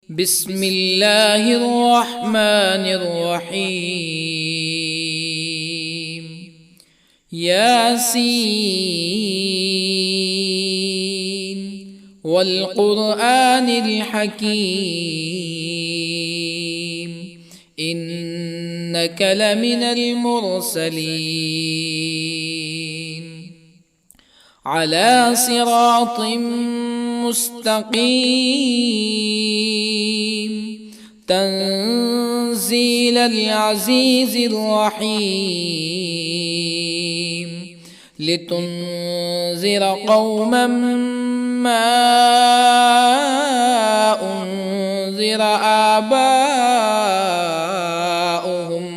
بسم الله الرحمن الرحيم. ياسين والقرآن الحكيم إنك لمن المرسلين على صراط مستقيم تنزيل العزيز الرحيم لتنذر قوما ما أنذر آباؤهم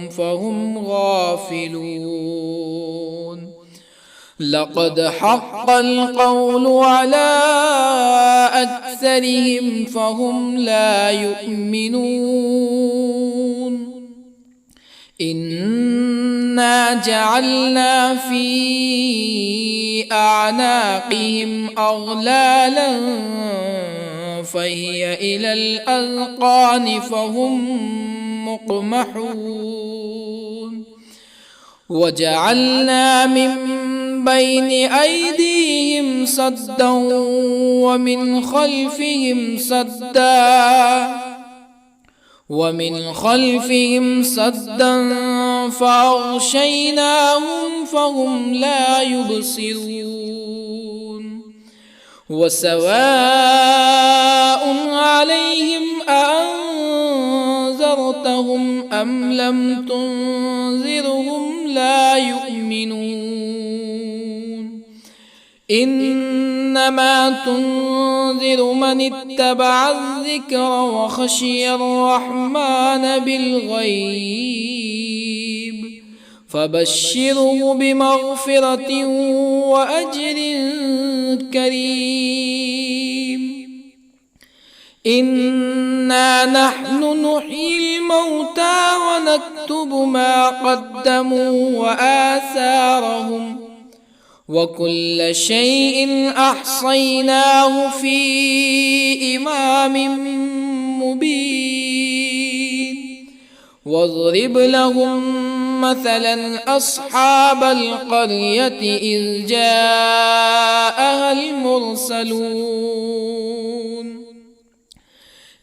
فهم غافلون. لقد حق القول على أكثرهم فهم لا يؤمنون. إنا جعلنا في أعناقهم أغلالا فهي إلى الأذقان فهم مقمحون. وجعلنا من بين أيديهم سدا ومن خلفهم سدا فأغشيناهم فهم لا يبصرون. وسواء عليهم أأنذرتهم أم لم تنذرهم لا يؤمنون. إنما تنذر من اتبع الذكر وخشي الرحمن بالغيب فبشره بمغفرة وأجر كريم. إنا نحن نحيي الموتى ونكتب ما قدموا وآثارهم وكل شيء أحصيناه في إمام مبين. واضرب لهم مثلا أصحاب القرية إذ جاءها المرسلون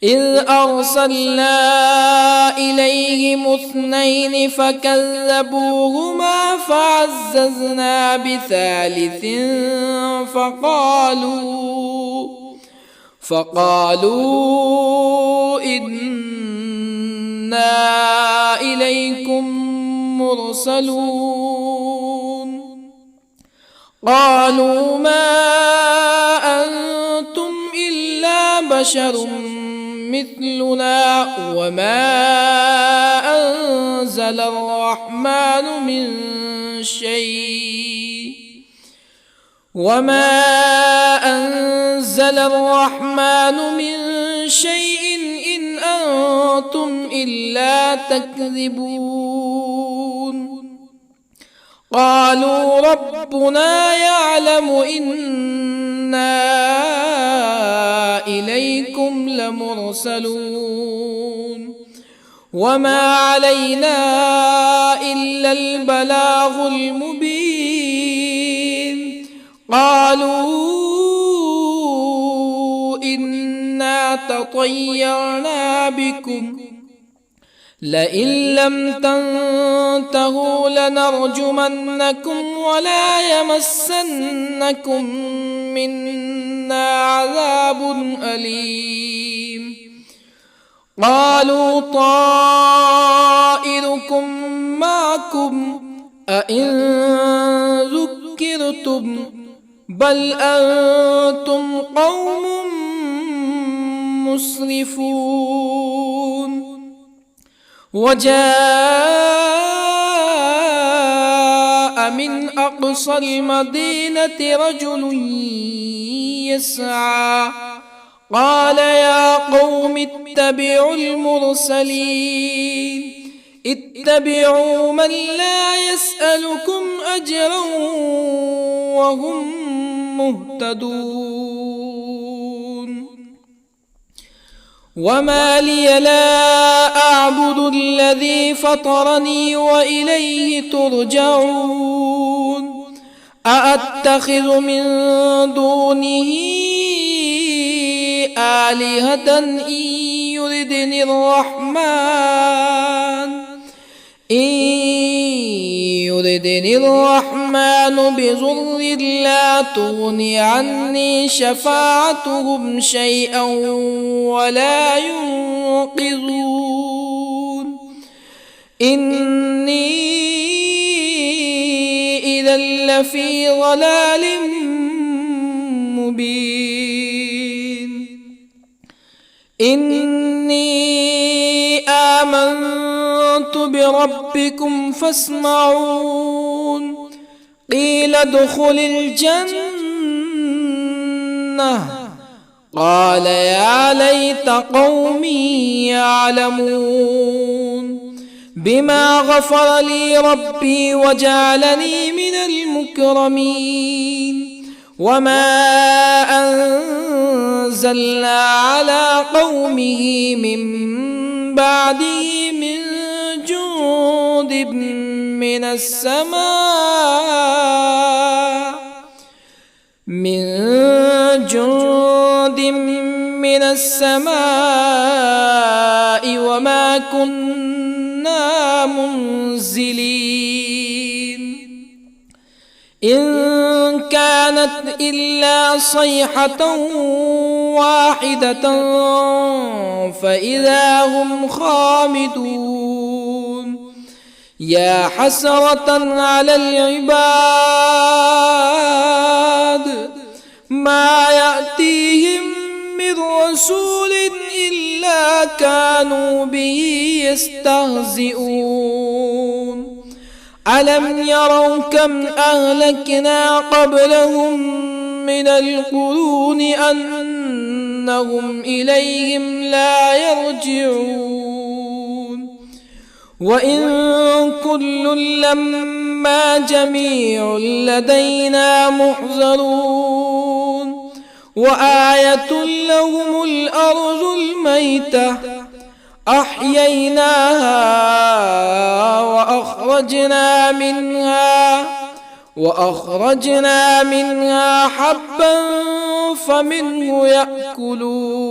إذ أرسلنا إليهم اثنين فكذبوهما فعززنا بثالث فقالوا إنا إليكم مرسلون. قالوا ما أنتم إلا بشر مثلنا وما أنزل الرحمن من شيء إن أنتم إلا تكذبون. قالوا ربنا يعلم إنا إليكم لمرسلون وما علينا إلا البلاغ المبين. قالوا إنا تطيرنا بكم لئن لم تنتهوا لنرجمنكم ولا يمسنكم منا عذاب أليم. قالوا طائركم معكم أئن ذكرتم بل أنتم قوم مسرفون. وجاء من أقصى المدينة رجل يسعى قال يا قوم اتبعوا المرسلين اتبعوا من لا يسألكم أجرا وهم مهتدون. وما لي لا أعبد الذي فطرني وإليه ترجعون أأتخذ من دونه آلهة يردني الرحمن بضر لا تغن عني شفاعتهم شيئا ولا ينقذون إني إذا لفي ضلال مبين إني آمنت بربكم فاسمعون قيل ادخل الجنة قال يا ليت قومي يعلمون بما غفر لي ربي وجعلني من المكرمين وما أنزلنا على قومه من بعده من جند من السماء وما كنا منزلين إن كانت إلا صيحة واحدة فإذا هم خامدون يا حسرة على العباد ما يأتيهم من رسول إلا كانوا به يستهزئون ألم يروا كم أهلكنا قبلهم من القرون أنهم إليهم لا يرجعون وإن كل لما جميع لدينا محضرون وآية لهم الأرض الميتة أحييناها وأخرجنا منها حبا فمنه يأكلون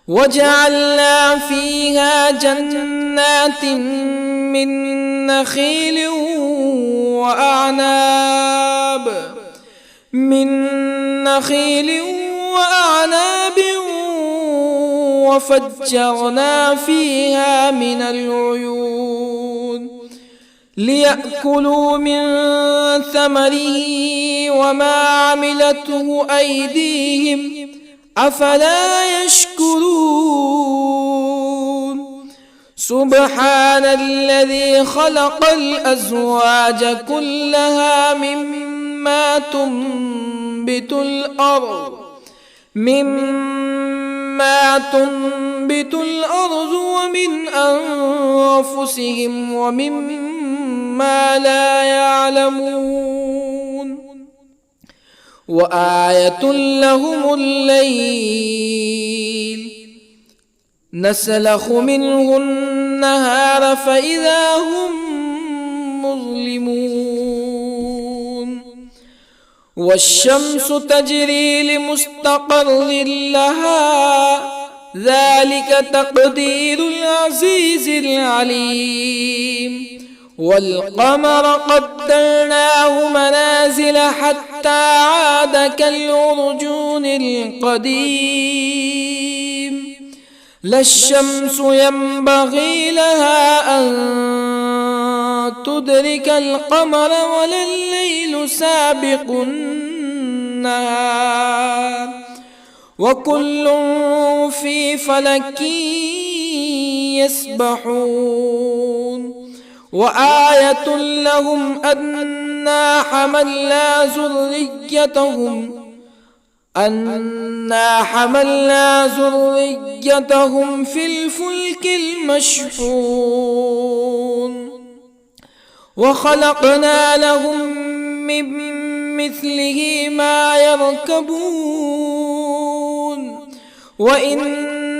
وجعلنا فيها جنات من نخيل وأعناب وفجرنا فيها من العيون ليأكلوا من ثمره وما عملته أيديهم أفلا يشكرون سبحان الذي خلق الأزواج كلها مما تنبت الأرض ومن أنفسهم ومما لا يعلمون وآية لهم الليل نسلخ منه النهار فإذا هم مظلمون والشمس تجري لمستقر لها ذلك تقدير العزيز العليم والقمر قدرناه منازل حتى عاد كالعرجون القديم لا الشمس ينبغي لها أن تدرك القمر ولا الليل سابق النهار وكل في فلك يسبحون وآية لهم أنا حملنا ذريتهم في الفلك المشحون وخلقنا لهم من مثله ما يركبون وإن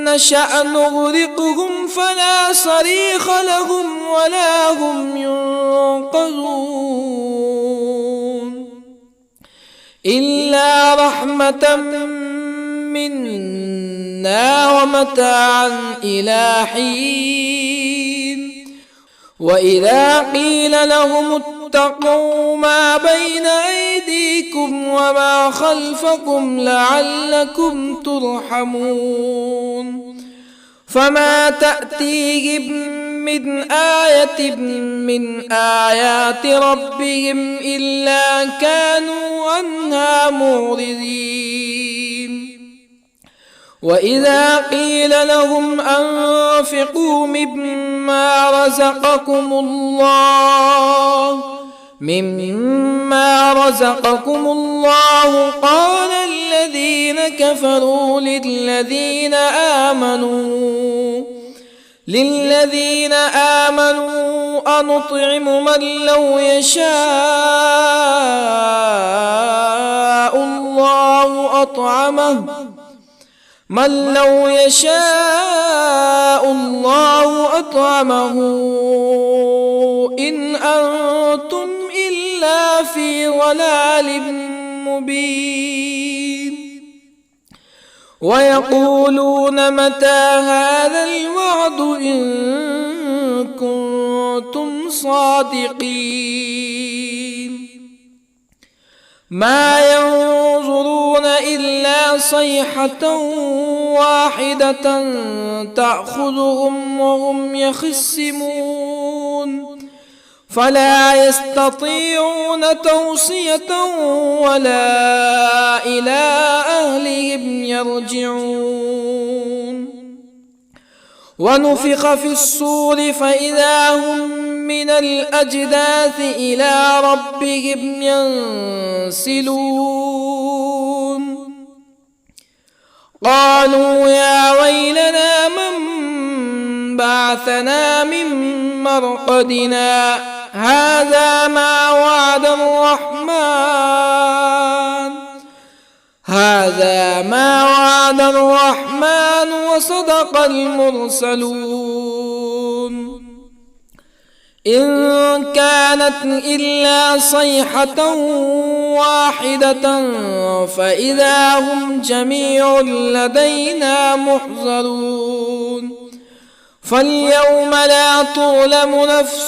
نشأ نغرقهم فلا صريخ لهم ولا هم ينقذون إلا رحمة منا ومتاعا إلى حين وإذا قيل لهم اتقوا ما بين أيديكم وما خلفكم لعلكم ترحمون فما تأتيهم من آية من آيات ربهم إلا كانوا عنها معرضين وإذا قيل لهم أنفقوا مما رزقكم الله قال الذين كفروا للذين آمنوا أنطعم من لو يشاء الله أطعمه إن أنتم إلا في ضلال مبين ويقولون متى هذا الوعد إن كنتم صادقين ما ينظرون إلا صيحة واحدة تأخذهم وهم يخصمون فلا يستطيعون توصية ولا إلى أهلهم يرجعون ونفخ في الصور فإذا هم من الأجداث إلى ربهم ينسلون قالوا يا ويلنا من بعثنا من مرقدنا هذا ما وعد الرحمن وصدق المرسلون إن كانت إلا صيحة واحدة فإذا هم جميع لدينا محضرون فاليوم لا تظلم نفس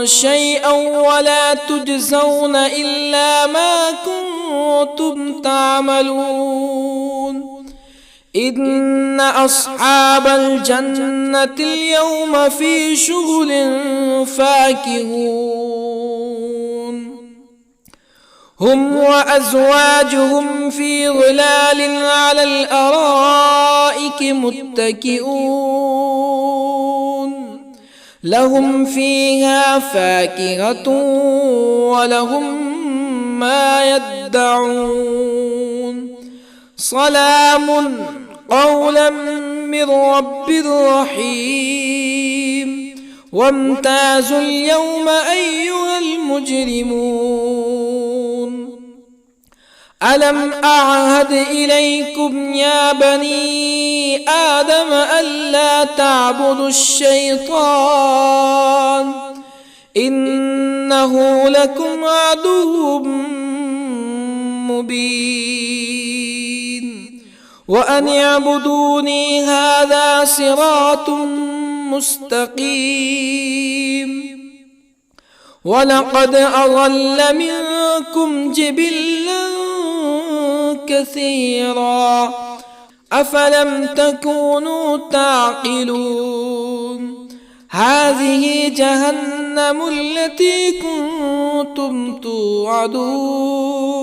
شيئا ولا تجزون إلا ما كنتم تعملون إن أصحاب الجنة اليوم في شغل فاكهون هم وأزواجهم في ظلال على الأرائك متكئون لهم فيها فاكهة ولهم ما يدعون سلام قولا من رب رحيم وامتازوا اليوم أيها المجرمون ألم أعهد إليكم يا بني آدم ألا تعبدوا الشيطان إنه لكم عدو مبين وأن اعبدوني هذا صراط مستقيم ولقد أضل منكم جبلا كثيرا أفلم تكونوا تعقلون هذه جهنم التي كنتم توعدون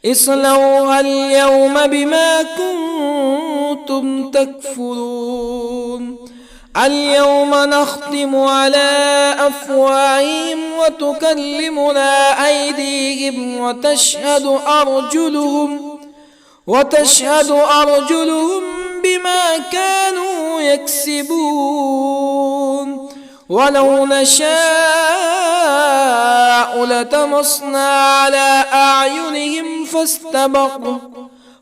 اصلوها اليوم بما كنتم تكفرون اليوم نختم على أفواههم وتكلمنا أيديهم وتشهد أرجلهم بما كانوا يكسبون ولو نشاء لطمسنا على أعينهم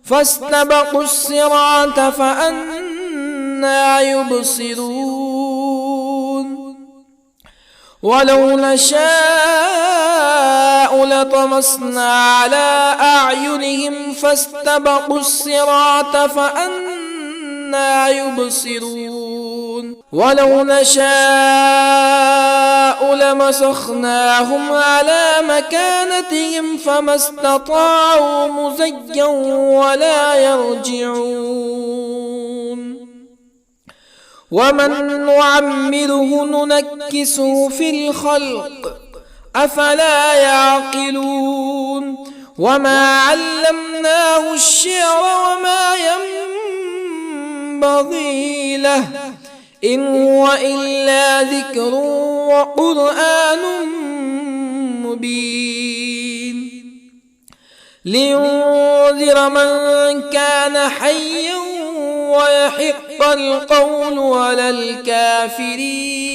فاستبقوا الصراط فأنى يبصرون ولو نشاء لطمسنا على أعينهم فاستبقوا الصراط فأنى يبصرون ولو نشاء لمسخناهم على مكانتهم فما استطاعوا مزيا ولا يرجعون ومن نعمره ننكسه في الخلق أفلا يعقلون وما علمناه الشعر وما ينبغي له إن هو إلا ذكر وقرآن مبين لينذر من كان حيا ويحق القول على الكافرين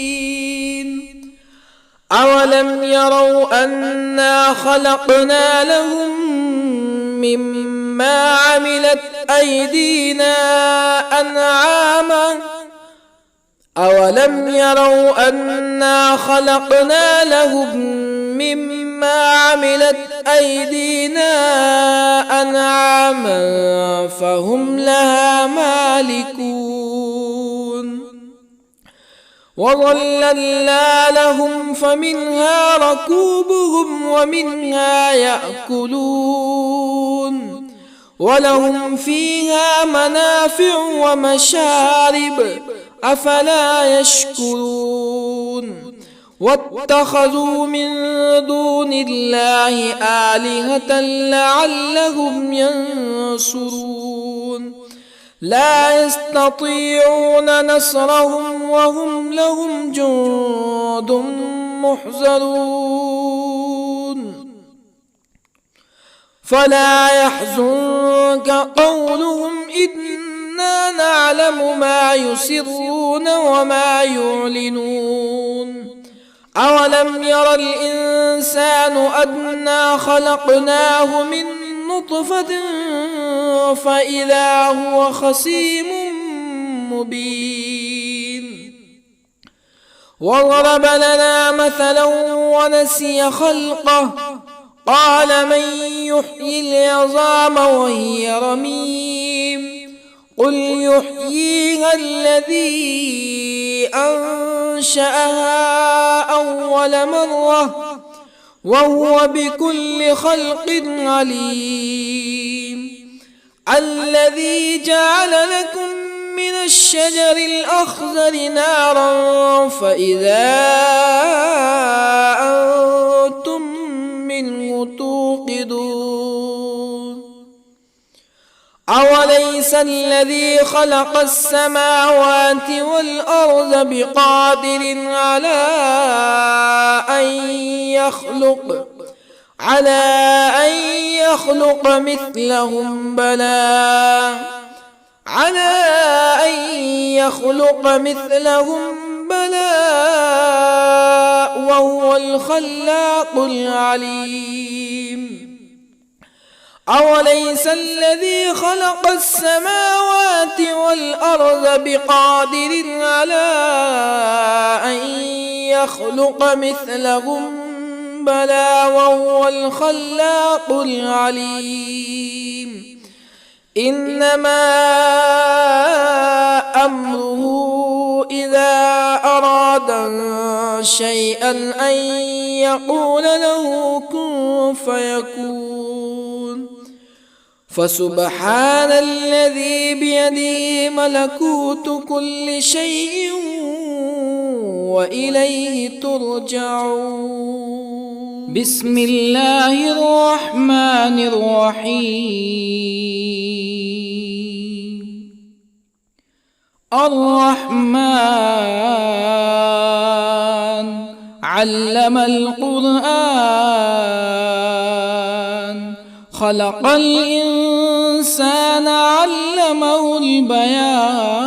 أولم يروا أنا خلقنا لهم مما عملت أيدينا أنعاما أولم يروا أنا خلقنا لهم مما عملت أيدينا أنعاما فهم لها مالكون وظللنا لهم فمنها ركوبهم ومنها يأكلون ولهم فيها منافع ومشارب أفلا يشكرون واتخذوا من دون الله آلهة لعلهم ينصرون لا يستطيعون نصرهم وهم لهم جند محضرون فلا يحزنك قولهم إنا نعلم ما يسرون وما يعلنون أولم ير الإنسان أنا خلقناه من نطفة فإذا هو خصيم مبين وضرب لنا مثلا ونسي خلقه قال من يحيي العظام وهي رميم قل يحييها الذي أنشأها أول مرة وهو بكل خلق عليم الذي جعل لكم من الشجر الأخضر نارا فإذا أنتم منه توقدون أوليس الذي خلق السماوات والأرض بقادر على أن يخلق مثلهم بلى وهو الخلاق العليم أوليس الذي خلق السماوات والأرض بقادر على أن يخلق مثلهم بلى وهو الخلاق العليم إنما أمره إذا أراد شيئا أن يقول له كن فيكون فسبحان الذي بيده ملكوت كل شيء وإليه ترجعون بسم الله الرحمن الرحيم الرحمن علم القرآن خلق الإنسان علمه البيان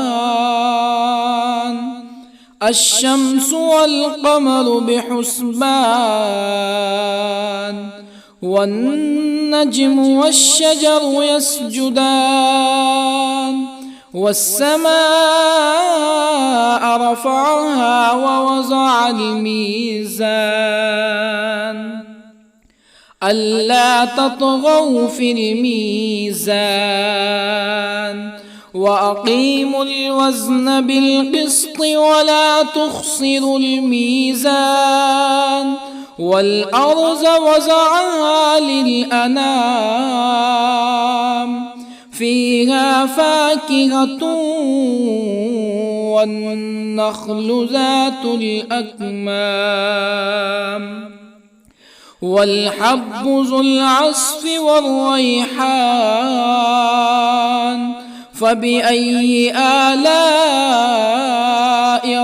الشمس والقمر بحسبان والنجم والشجر يسجدان والسماء رفعها ووضع الميزان ألا تطغوا في الميزان وأقيموا الوزن بالقسط ولا تخسروا الميزان والأرض وضعها للأنام فيها فاكهة والنخل ذات الأكمام والحب ذو العصف والريحان فبأي آلاء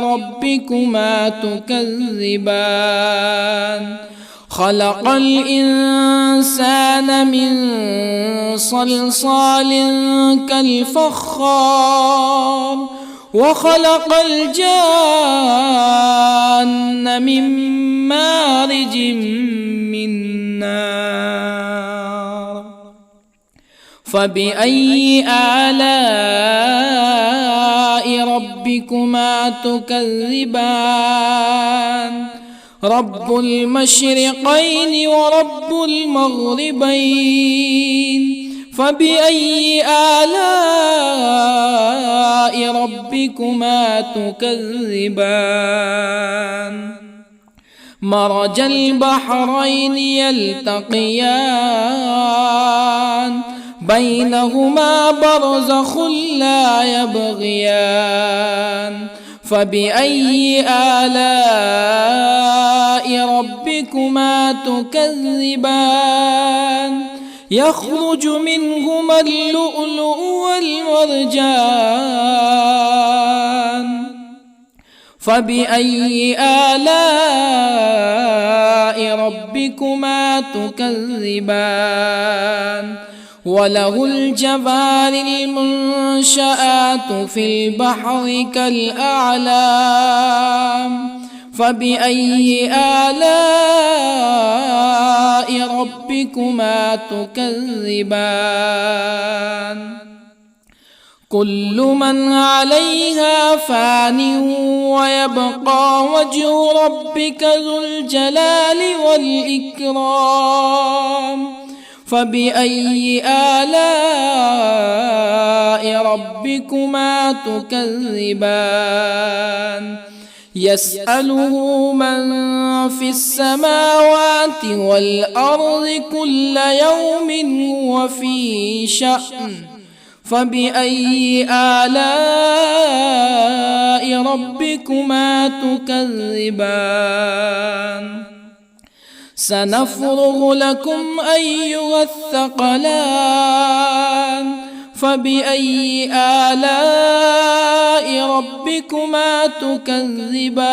ربكما تكذبان خلق الإنسان من صلصال كالفخار وخلق الجان من مارج من نار فبأي آلاء ربكما تكذبان رب المشرقين ورب المغربين فبأي آلاء ربكما تكذبان مرج البحرين يلتقيان بينهما برزخ لا يبغيان فبأي آلاء ربكما تكذبان يخرج منهما اللؤلؤ والمرجان فبأي آلاء ربكما تكذبان وله الجوار المنشآت في البحر كالأعلام فبأي آلاء ربكما تكذبان كل من عليها فان ويبقى وجه ربك ذو الجلال والإكرام فبأي آلاء ربكما تكذبان يسأله من في السماوات والأرض كل يوم هو في شأن فبأي آلاء ربكما تكذبان سنفرغ لكم أيها الثقلان فبأي آلاء ربكما تكذبان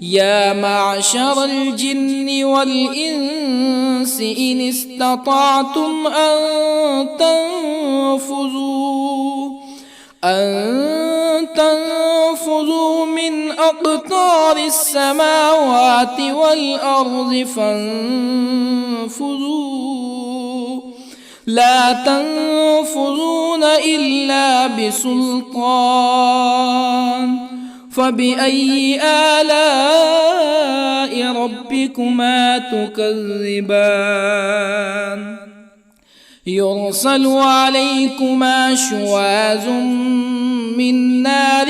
يا معشر الجن والإنس إن استطعتم أن تنفذوا من أقطار السماوات والأرض فانفذوا لا تنفذون إلا بسلطان فبأي آلاء ربكما تكذبان يرسل عليكما شواظ من نار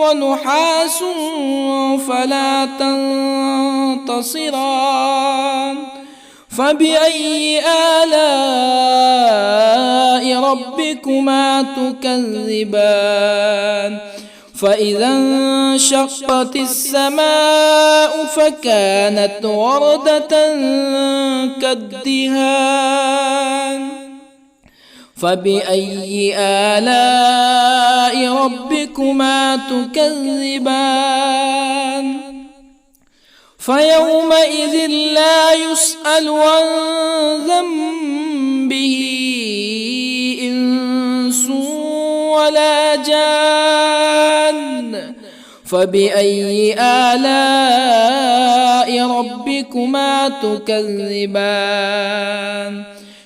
ونحاس فلا تنتصران فبأي آلاء ربكما تكذبان فإذا انشقت السماء فكانت وردة كالدهان فبأي آلاء ربكما تكذبان فيومئذ لا يسأل عن ذنبه إنس ولا جان. فبأي آلاء ربكما تكذبان؟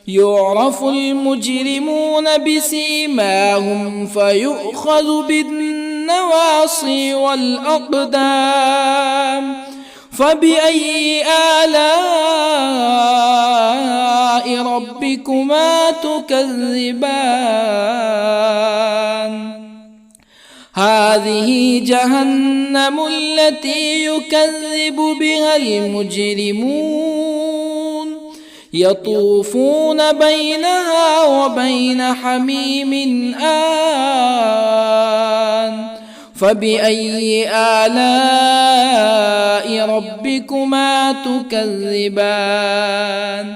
يعرف المجرمون بسيماهم فيؤخذ بالنواصي والأقدام. فبأي آلاء ربكما تكذبان؟ هذه جهنم التي يكذب بها المجرمون يطوفون بينها وبين حميم آن. فبأي آلاء ربكما تكذبان؟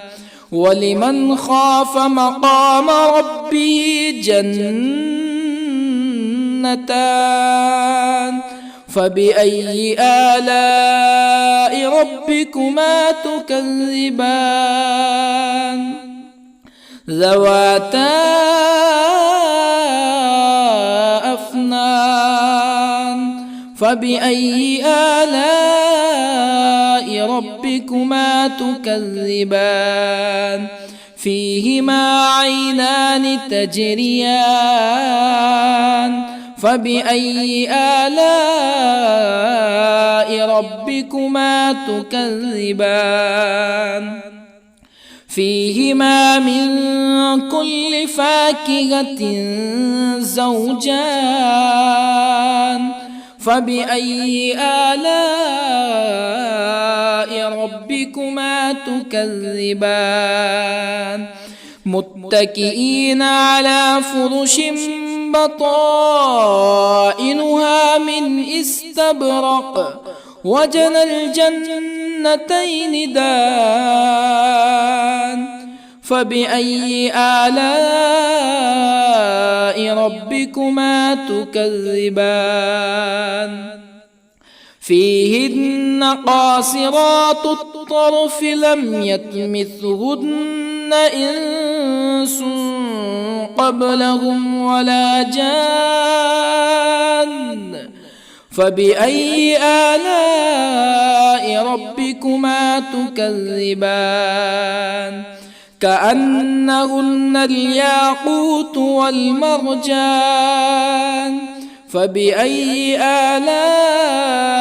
ولمن خاف مقام ربه جنتان. فبأي آلاء ربكما تكذبان؟ ذواتا أفنان. فبأي آلاء ربكما تكذبان؟ فيهما عينان تجريان. فبأي آلاء ربكما تكذبان؟ فيهما من كل فاكهة زوجان. فبأي آلاء ربكما تكذبان؟ متكئين على فرش بطائنها من استبرق وجنى الجنتين دان. فبأي آلاء ربكما تكذبان؟ فيهن قاصرات الطرف لم يطمثهن إنس قبلهم ولا جان. فبأي آلاء ربكما تكذبان؟ كأنهن الياقوت والمرجان. فبأي آلاء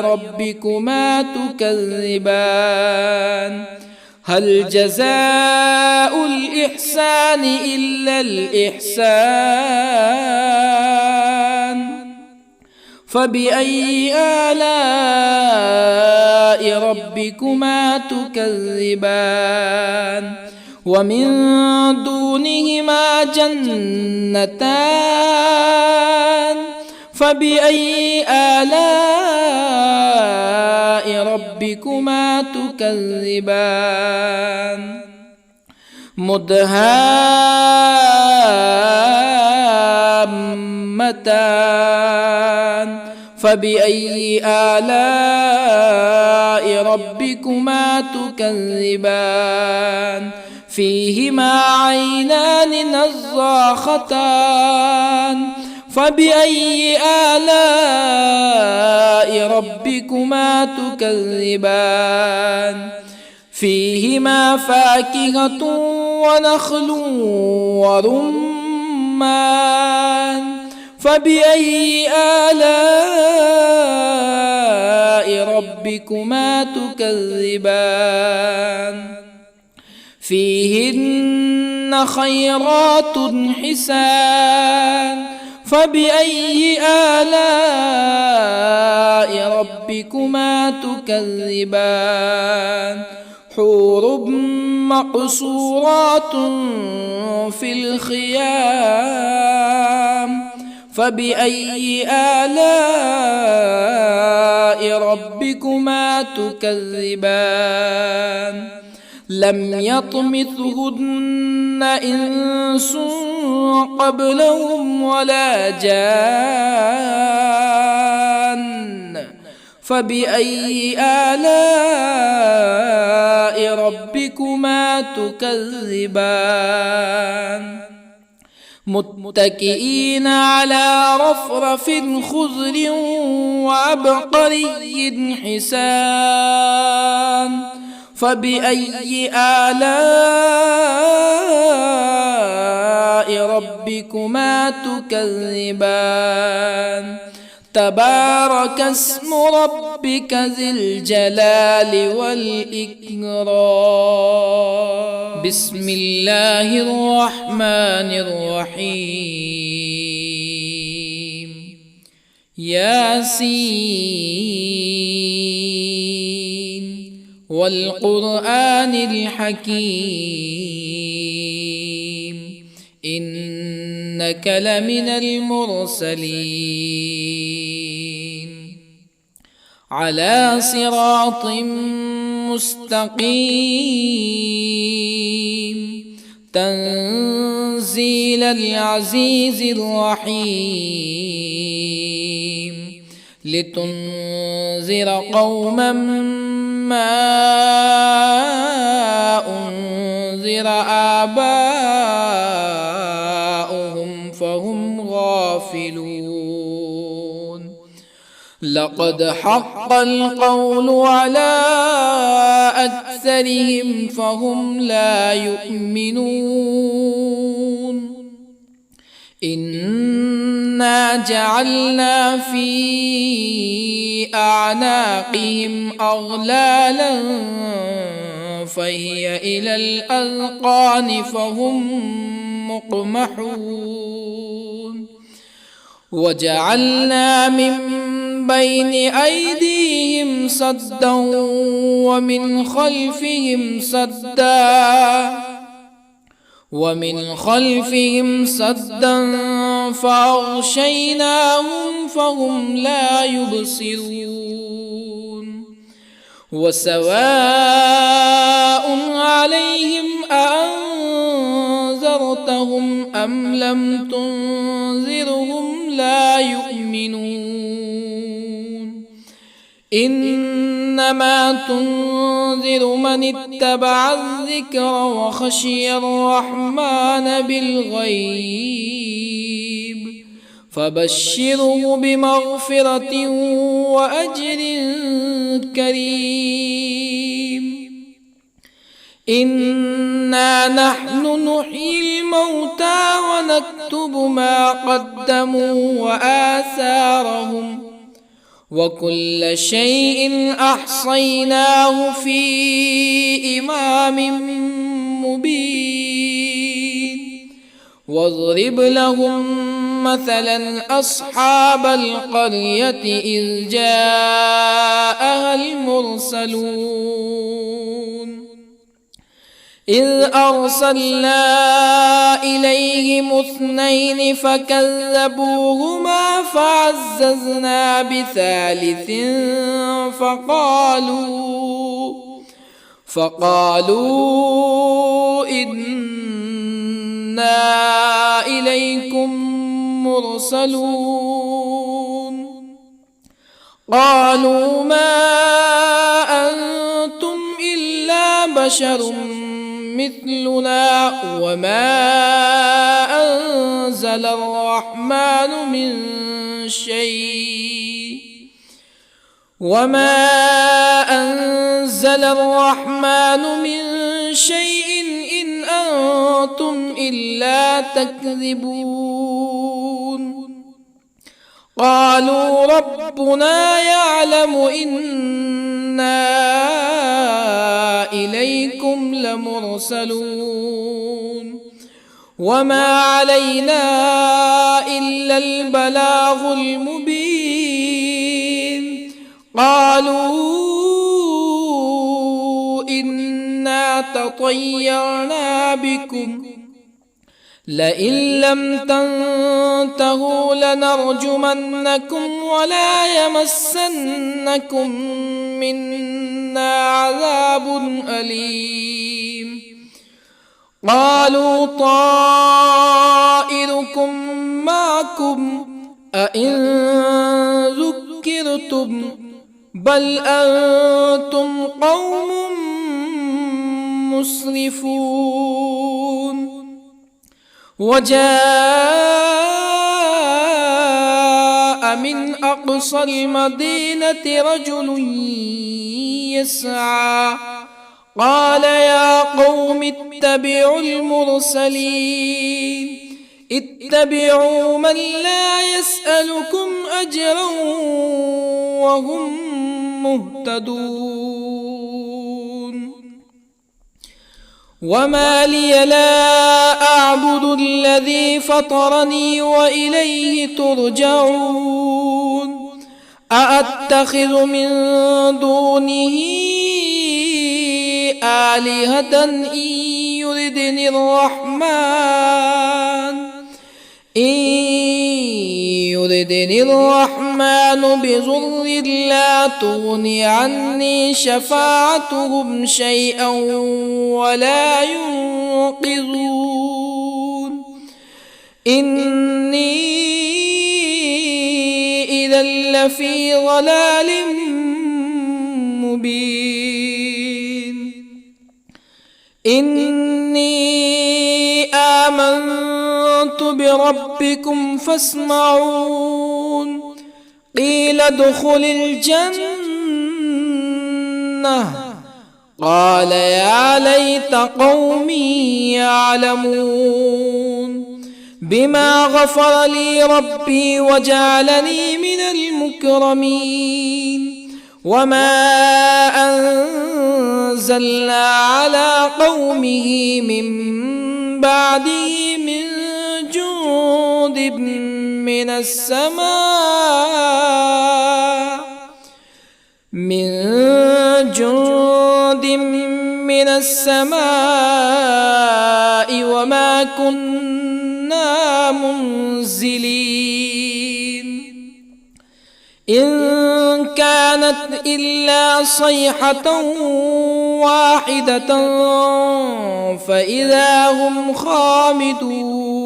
ربكما تكذبان؟ هل جزاء الإحسان إلا الإحسان؟ فبأي آلاء ربكما تكذبان؟ ومن دونهما جنتان. فبأي آلاء ربكما تكذبان؟ مدهامتان. فبأي آلاء ربكما تكذبان؟ فيهما عينان نضاختان. فبأي آلاء ربكما تكذبان؟ فيهما فاكهة ونخل ورمان. فبأي آلاء ربكما تكذبان؟ فيهن خيرات حسان. فبأي آلاء ربكما تكذبان؟ حور مقصورات في الخيام. فبأي آلاء ربكما تكذبان؟ لم يطمثهن إنس قبلهم ولا جان. فبأي آلاء ربكما تكذبان متكئين على رفرف خضر وعبقري حسان فبأي آلاء ربكما تكذبان تبارك اسم ربك ذي الجلال والإكرام بسم الله الرحمن الرحيم ياسين والقرآن الحكيم إنك لمن المرسلين على صراط مستقيم تنزيل العزيز الرحيم لتنذر قوما ما أنذر آباؤهم فهم غافلون لقد حق القول على أكثرهم فهم لا يؤمنون إنا جعلنا في أعناقهم أغلالا فهي إلى الأذقان فهم مقمحون وجعلنا من بين أيديهم سدا ومن خلفهم سدا فأغشيناهم فهم لا يبصرون وسواء عليهم أأنذرتهم أم لم تنذرهم لا يؤمنون إنما تنذر من اتبع الذكر وخشي الرحمن بالغيب فبشره بمغفرة وأجر كريم إنا نحن نحيي الموتى ونكتب ما قدموا وآثارهم وكل شيء أحصيناه في إمام مبين واضرب لهم مثلا أصحاب القرية إذ جاءها المرسلون إذ أرسلنا إليهم اثنين فكذبوهما فعززنا بثالث فقالوا إنا إليكم مرسلون قالوا ما أنتم إلا بشر مثلنا وما أنزل الرحمن من شيء إن أنتم إلا تكذبون قالوا ربنا يعلم إنا إليكم لمرسلون وما علينا إلا البلاغ المبين قالوا إنا تطيرنا بكم لئن لم تنتهوا لنرجمنكم ولا يمسنكم منا عذاب أليم قالوا طائركم معكم أئن ذكرتم بل أنتم قوم مسرفون. وجاء من أقصى المدينة رجل يسعى قال يا قوم اتبعوا المرسلين اتبعوا من لا يسألكم أجرا وهم مهتدون. وما لي لا أعبد الذي فطرني وإليه ترجعون. أأتخذ من دونه آلهة إن يردني الرحمن بضر لا تغني عني شفاعتهم شيئا ولا ينقذون. إني إذا لفي ضلال مبين. إني آمنت بربكم فاسمعون. قيل ادخل الجنة قال يا ليت قومي يعلمون بما غفر لي ربي وجعلني من المكرمين. وما أنزلنا على قومه من بعده من جند من السماء وما كنا منزلين. إن كانت إلا صيحة واحدة فإذا هم خامدون.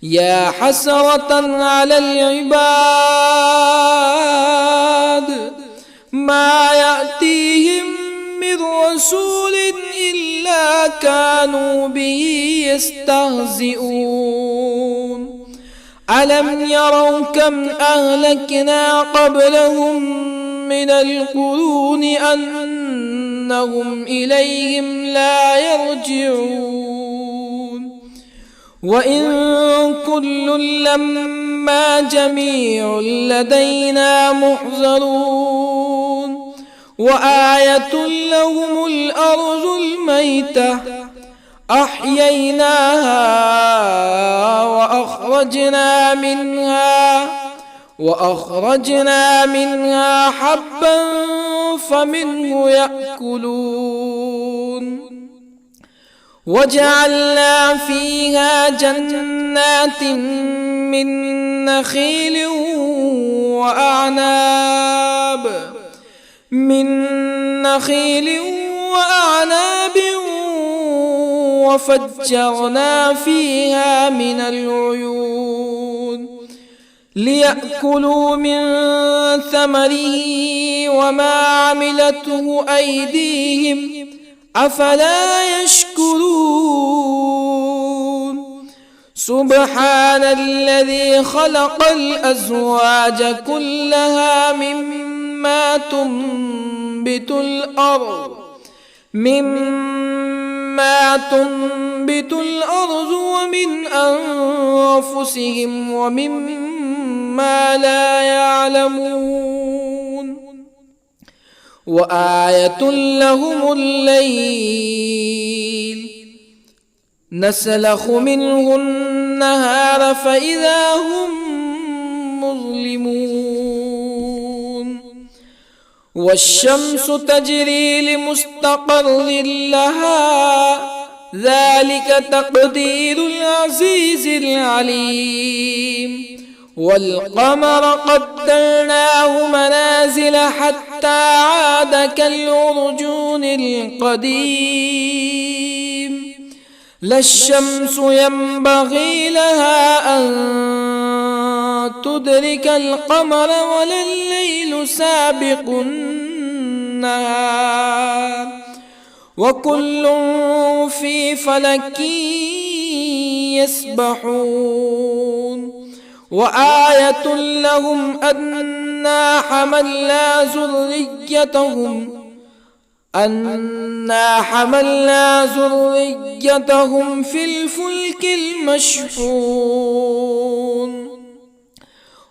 يا حسرة على العباد ما يأتيهم من رسول إلا كانوا به يستهزئون. ألم يروا كم أهلكنا قبلهم من القرون أنهم إليهم لا يرجعون. وإن كل لما جميع لدينا محضرون. وآية لهم الأرض الميتة أحييناها وأخرجنا منها حبا فمنه يأكلون. وجعلنا فيها جنات من نخيل وأعناب وفجرنا فيها من العيون ليأكلوا من ثمره وما عملته أيديهم أفلا يشكرون. سبحان الذي خلق الأزواج كلها مما تنبت الأرض ومن أنفسهم ومما لا يعلمون. وآية لهم الليل نسلخ منه النهار فإذا هم مظلمون. والشمس تجري لمستقر لها ذلك تقدير العزيز العليم. والقمر قدرناه منازل حتى عاد كالعرجون القديم. لا الشمس ينبغي لها أن تدرك القمر ولا الليل الليل سابق النهار وكل في فلك يسبحون وآية لهم أنا حملنا ذريتهم في الفلك المشحون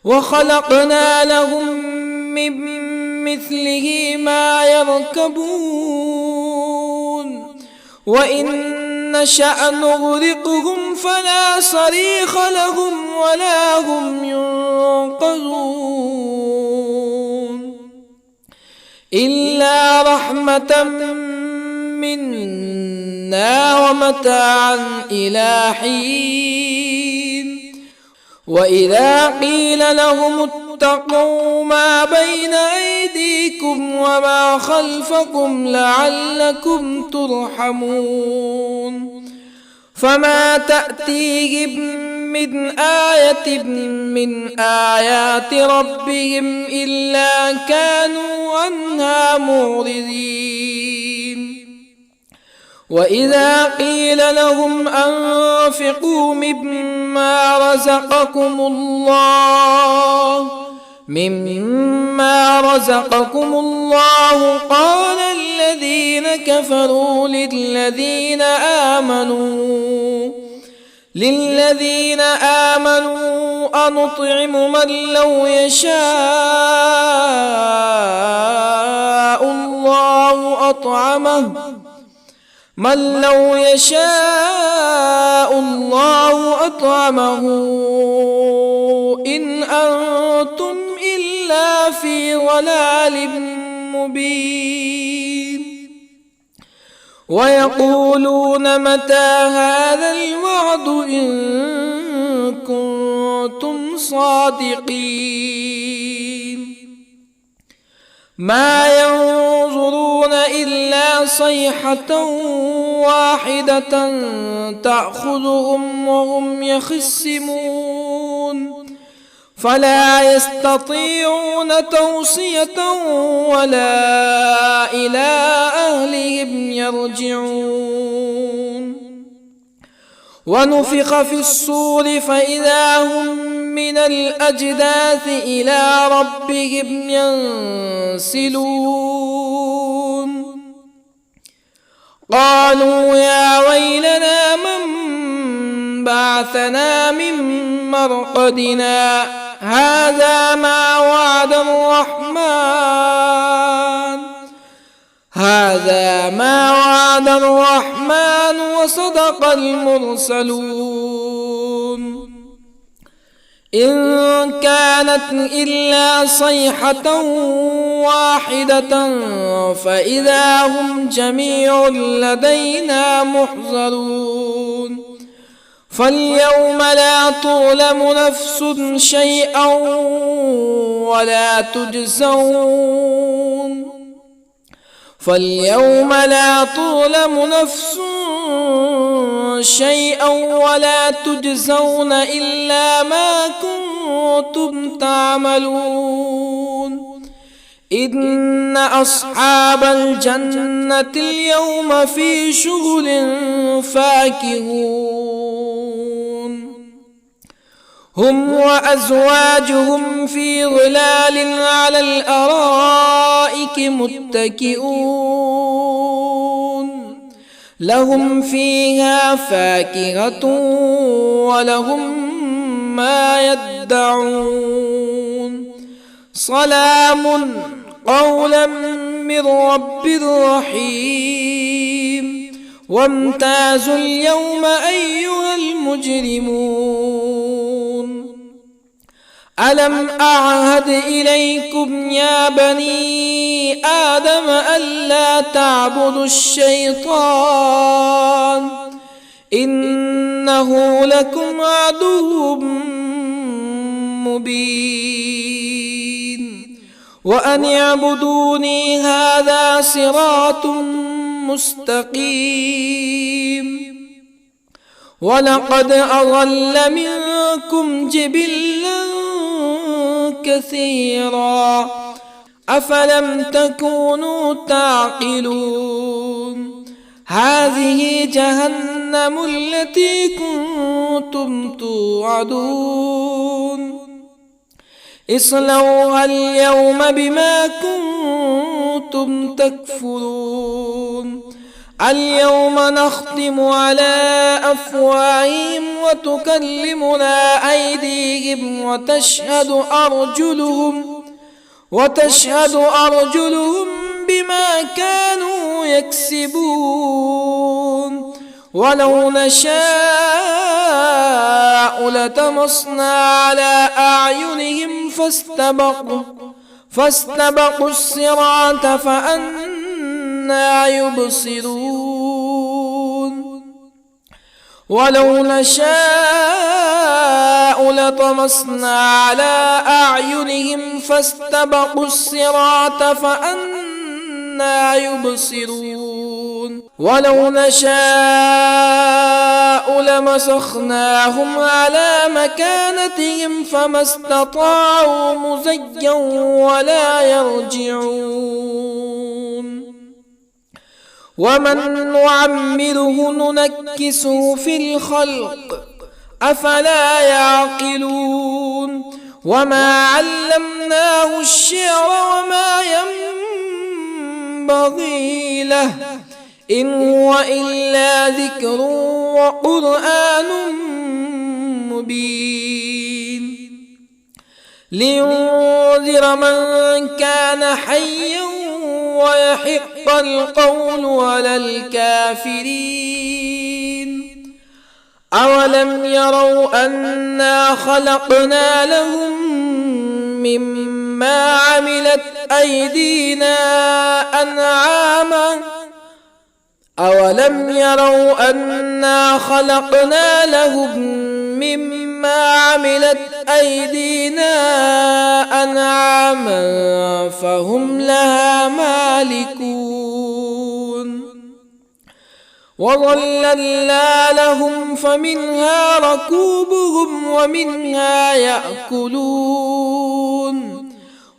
وخلقنا لهم من مثله ما يركبون وإن نشأ نغرقهم فلا صريخ لهم ولا هم ينقذون إلا رحمة منا ومتاعا إلى حين وإذا قيل لهم اتقوا ما بين أيديكم وما خلفكم لعلكم ترحمون فما تأتيهم من آية من آيات ربهم إلا كانوا عنها معرضين وإذا قيل لهم أنفقوا مما رزقكم الله قال الذين كفروا للذين آمنوا أنطعم من لو يشاء الله أطعمه إن أنتم إلا في ضلال مبين ويقولون متى هذا الوعد إن كنتم صادقين ما ينظرون إلا صيحة واحدة تأخذهم وهم يخصمون فلا يستطيعون توصية ولا إلى أهلهم يرجعون ونفخ في الصور فإذا هم من الأجداث إلى ربهم ينسلون قالوا يا ويلنا من بعثنا من مرقدنا هذا ما وعد الرحمن وصدق المرسلون إن كانت إلا صيحة واحدة فإذا هم جميع لدينا محضرون فاليوم لا تظلم نفس شيئا ولا تجزون إلا ما كنتم تعملون إن أصحاب الجنة اليوم في شغل فاكهون هم وأزواجهم في ظلال على الأرائك متكئون لهم فيها فاكهة ولهم ما يدعون سلام قولا من رب رحيم وامتازوا اليوم أيها المجرمون ألم أعهد إليكم يا بني آدم ألا تعبدوا الشيطان إنه لكم عدو مبين وأن اعبدوني هذا صراط مستقيم ولقد أضل منكم جبلا كثيرا أفلم تكونوا تعقلون هذه جهنم التي كنتم توعدون اصلوها اليوم بما كنتم تكفرون اليوم نختم على أفواههم وتكلمنا أيديهم وتشهد أرجلهم بما كانوا يكسبون ولو نشاء لطمسنا على أعينهم فاستبقوا الصراط فأنى يبصرون ولو نشاء لطمسنا على أعينهم فاستبقوا الصراط فأنى يبصرون ولو نشاء لمسخناهم على مكانتهم فما استطاعوا مزيا ولا يرجعون ومن نعمره ننكسه في الخلق أفلا يعقلون وما علمناه الشعر وما ينبغي له إن هو إلا ذكر وقرآن مبين لينذر من كان حيا ويحق القول على الكافرين أولم يروا أنا خلقنا لهم مما عملت أيدينا أنعاما فهم لها مالكون وظللنا لهم فمنها ركوبهم ومنها يأكلون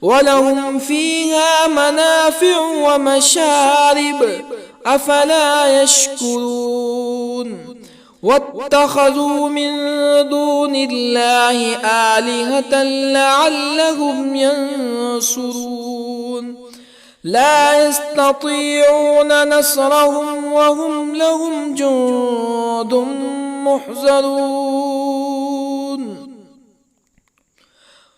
ولهم فيها منافع ومشارب أفلا يشكرون واتخذوا من دون الله آلهة لعلهم ينصرون لا يستطيعون نصرهم وهم لهم جند محضرون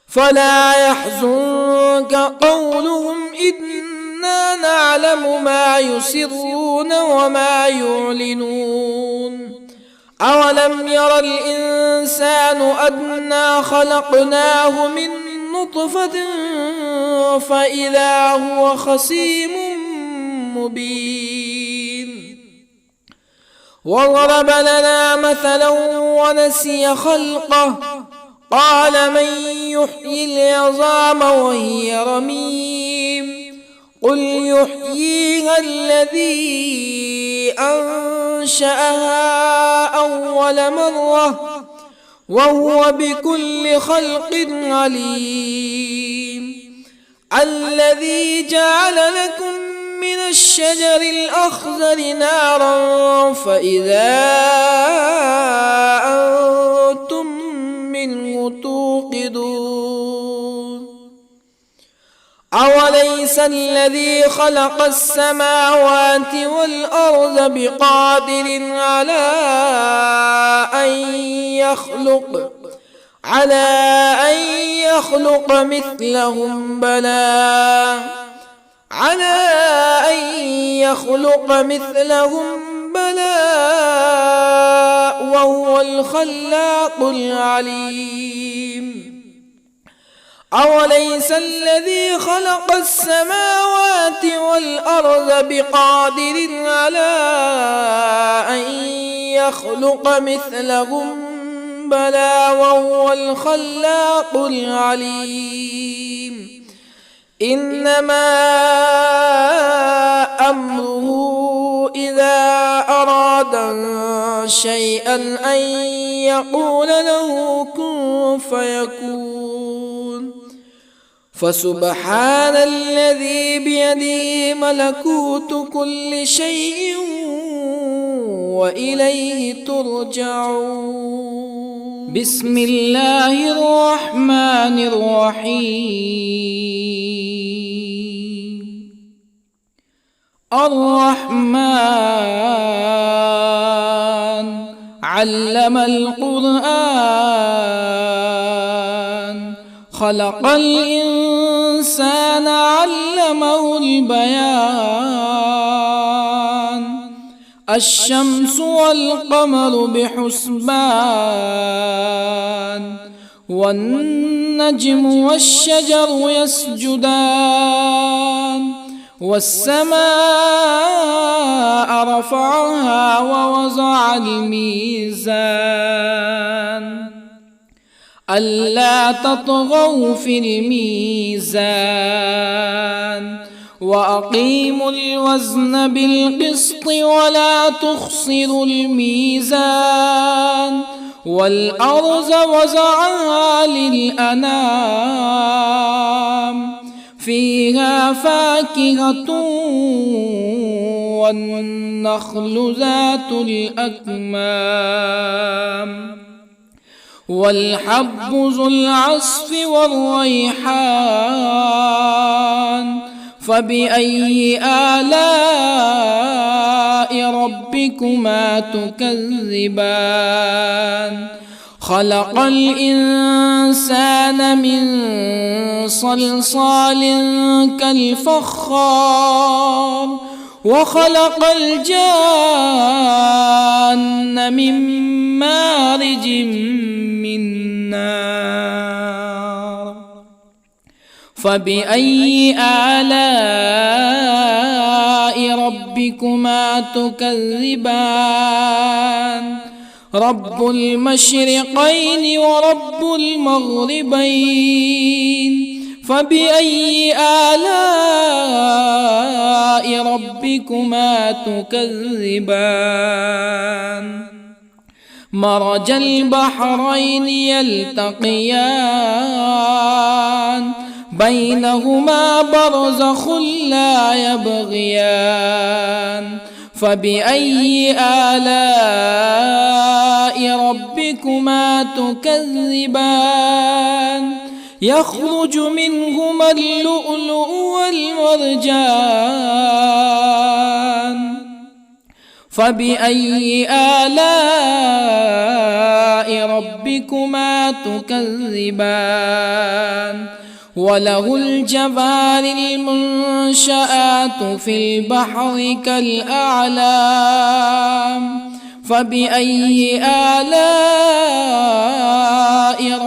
فلا يحزنك قولهم إنا نعلم ما يسرون وما يعلنون أولم ير الإنسان أنا خلقناه من نطفة فإذا هو خصيم مبين وضرب لنا مثلا ونسي خلقه قال من يحيي العظام وهي رميم قل يحييها الذي أنشأها أول مرة وهو بكل خلق عليم الذي جعل لكم من الشجر الأخضر نارا فإذا أنتم منه توقدون أوليس الذي خلق السماوات والأرض بقادر على أن يخلق مثلهم بلى وهو الخلاق العليم أوليس الذي خلق السماوات والأرض بقادر على أن يخلق مثلهم بلى وهو الخلاق العليم إنما أمره إذا أراد شيئا أن يقول له كن فيكون فسبحان الذي بيده ملكوت كل شيء وإليه ترجعون. بسم الله الرحمن الرحيم. الرحمن علم القرآن، خلق الإنسان علمه البيان. الشمس والقمر بحسبان، والنجم والشجر يسجدان. والسماء رفعها ووضع الميزان، ألا تطغوا في الميزان، وأقيموا الوزن بالقسط ولا تخسروا الميزان. والأرض وضعها للأنام، فيها فاكهة والنخل ذات الأكمام، والحب ذو العصف والريحان. فبأي آلاء ربكما تكذبان؟ خلق الإنسان من صلصال كالفخار، وخلق الجان من مارج من نار. فبأي آلاء ربكما تكذبان؟ رب المشرقين ورب المغربين. فبأي آلاء ربكما تكذبان؟ مرج البحرين يلتقيان، بينهما برزخ لا يبغيان. فبأي آلاء ربكما تكذبان؟ يخرج منهما اللؤلؤ والمرجان. فبأي آلاء ربكما تكذبان؟ وله الجوار المنشآت في البحر كالأعلام. فبأي آلاء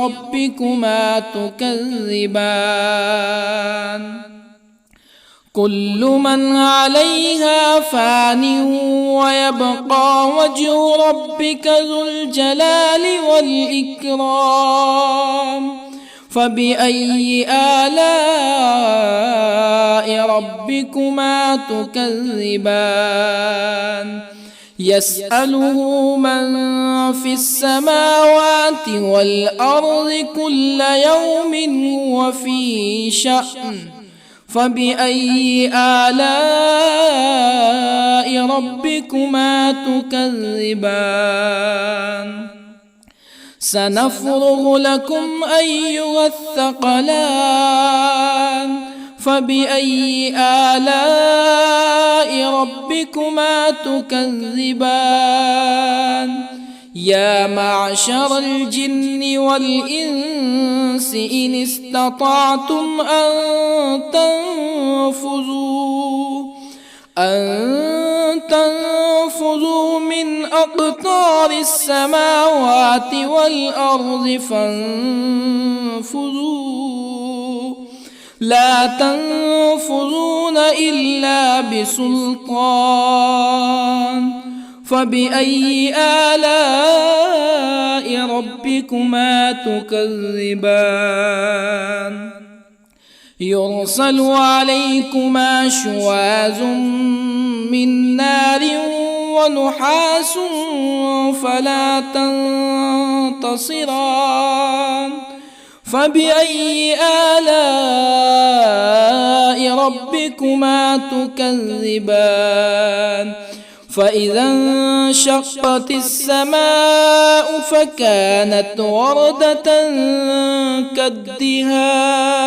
ربكما تكذبان؟ كل من عليها فان، ويبقى وجه ربك ذو الجلال والإكرام. فبأي آلاء ربكما تكذبان؟ يسأله من في السماوات والأرض كل يوم هو في شأن. فبأي آلاء ربكما تكذبان؟ سنفرغ لكم أيها الثقلان. فبأي آلاء ربكما تكذبان؟ يا معشر الجن والإنس إن استطعتم أن تنفذوا من أقطار السماوات والأرض فانفذوا، لا تنفذون إلا بسلطان. فبأي آلاء ربكما تكذبان؟ يرسل عليكما شواظ من نار ونحاس فلا تنتصران. فبأي آلاء ربكما تكذبان فإذا انشقت السماء فكانت وردة كالدهان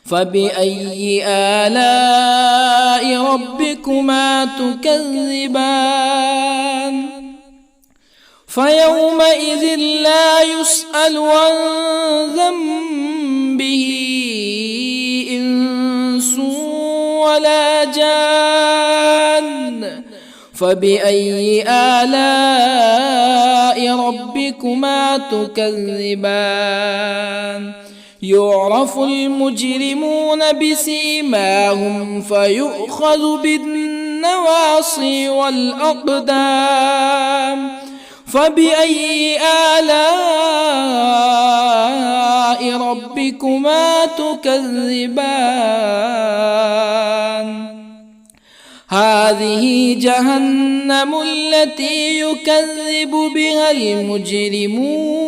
فبأي آلاء ربكما تكذبان فيومئذ لا يسأل عن ذنبه إنس ولا جان فبأي آلاء ربكما تكذبان يعرف المجرمون بسيماهم فيؤخذ بالنواصي والأقدام فبأي آلاء ربكما تكذبان هذه جهنم التي يكذب بها المجرمون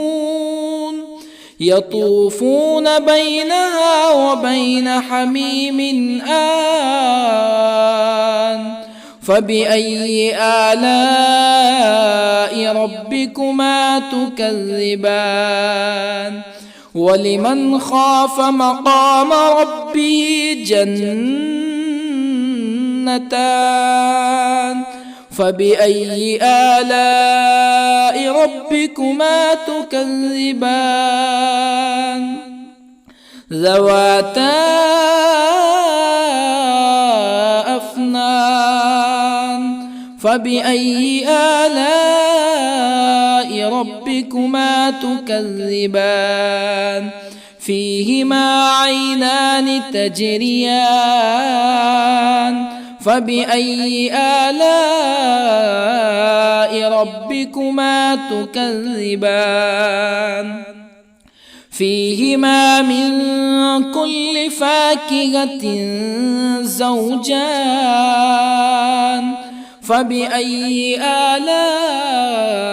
يطوفون بينها وبين حميم آن فبأي آلاء ربكما تكذبان ولمن خاف مقام ربه جنتان فبأي آلاء ربكما تكذبان ذواتا أفنان فبأي آلاء ربكما تكذبان فيهما عينان تجريان فبأي آلاء ربكما تكذبان فيهما من كل فاكهة زوجان فبأي آلاء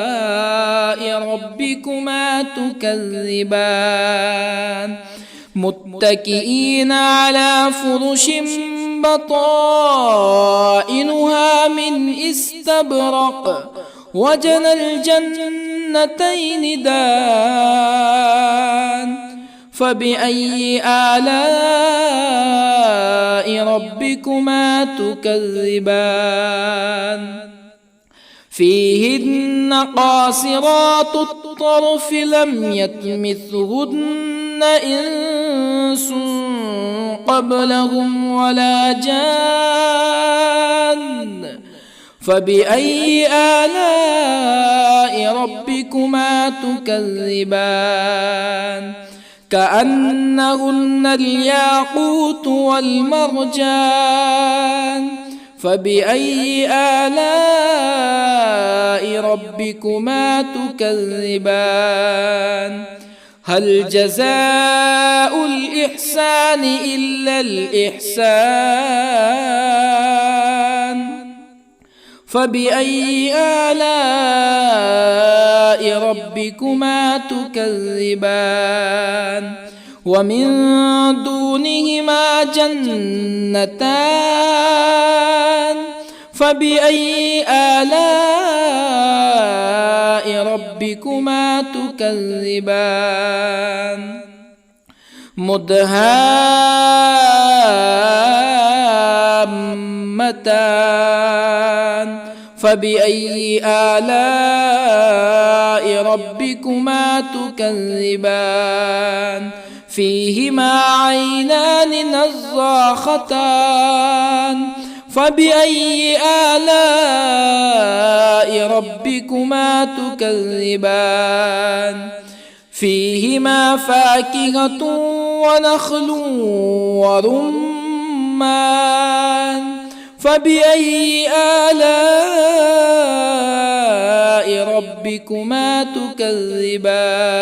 ربكما تكذبان متكئين على فرش بطائنها من استبرق وجنى الجنتين دان فبأي آلاء ربكما تكذبان فيهن قاصرات الطرف لم يطمثهن إنس قبلهم ولا جان فبأي آلاء ربكما تكذبان كأنهن الياقوت والمرجان فبأي آلاء ربكما تكذبان هل جزاء الإحسان إلا الإحسان فبأي آلاء ربكما تكذبان ومن دونهما جنتان فبأي آلاء ربكما تكذبان مدهامتان فبأي آلاء ربكما تكذبان فيهما عينان نضاختان فبأي آلاء ربكما تكذبان فيهما فاكهة ونخل ورمان فبأي آلاء ربكما تكذبان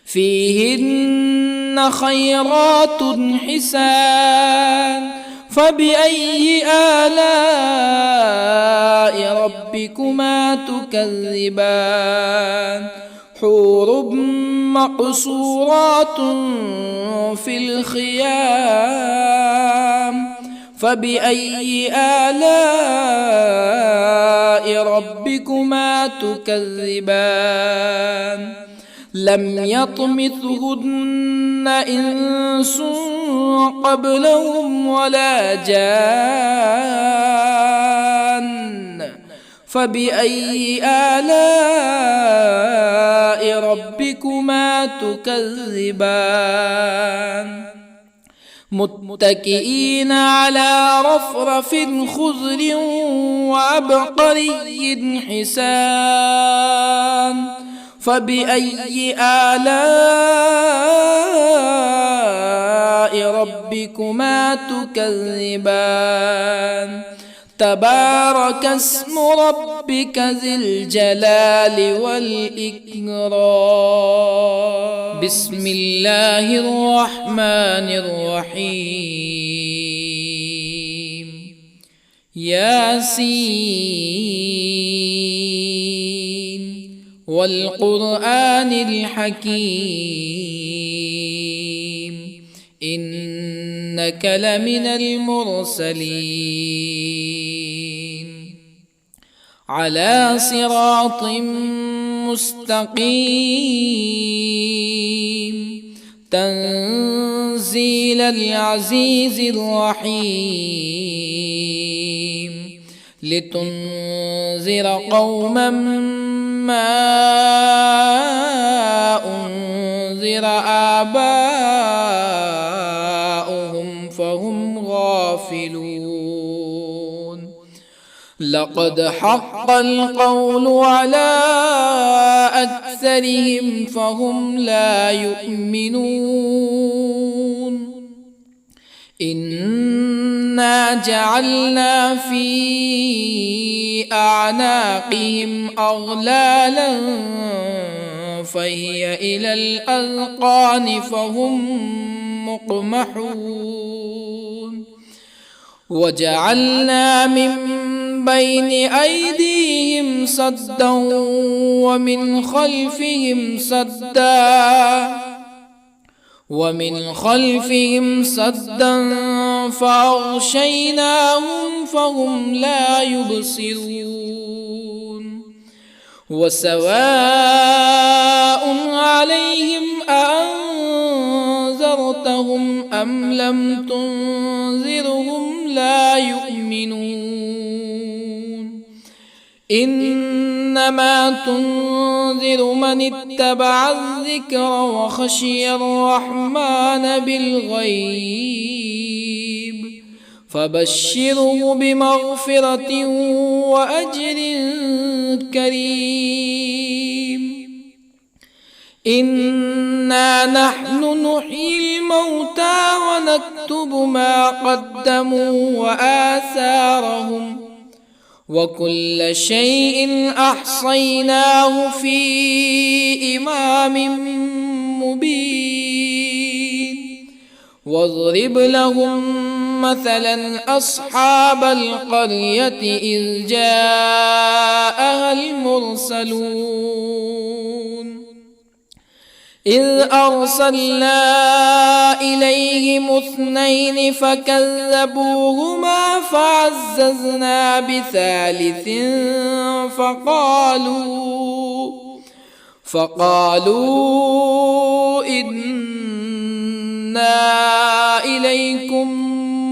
فيهن خيرات حسان فبأي آلاء ربكما تكذبان حور مقصورات في الخيام فبأي آلاء ربكما تكذبان لم يطمثهن إنس قبلهم ولا جان فبأي آلاء ربكما تكذبان متكئين على رفرف خضر وعبقري حسان فبأي آلاء ربكما تكذبان تبارك اسم ربك ذي الجلال والإكرام بسم الله الرحمن الرحيم ياسين والقرآن الحكيم إنك لمن المرسلين على صراط مستقيم تنزيل العزيز الرحيم لتنذر قوما ما أنذر آباؤهم فهم غافلون لقد حق القول على أكثرهم فهم لا يؤمنون إنا جعلنا في أعناقهم أغلالا فهي إلى الأذقان فهم مقمحون وجعلنا من بين أيديهم سدا ومن خلفهم سدا فأغشيناهم فهم لا يبصرون وسواء عليهم أأنذرتهم أم لم تنذرهم لا يؤمنون إنما تنذر من اتبع الذكر وخشي الرحمن بالغيب فبشره بمغفرة وأجر كريم إنا نحن نحيي الموتى ونكتب ما قدموا وآثارهم وكل شيء أحصيناه في إمام مبين واضرب لهم مثلا أصحاب القرية إذ جاءها المرسلون إذ أرسلنا إليهم اثنين فكذبوهما فعززنا بثالث فقالوا إنا إليكم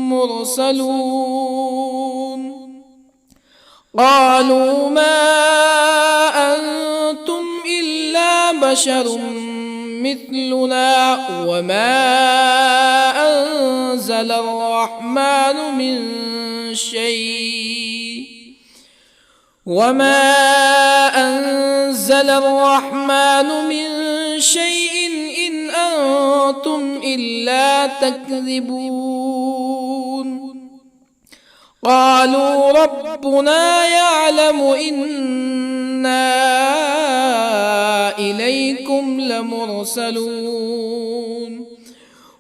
مرسلون قالوا ما أنتم إلا بشر مثلنا وما أنزل الرحمن من شيء إن أنتم إلا تكذبون قالوا ربنا يعلم إنا إليكم لمرسلون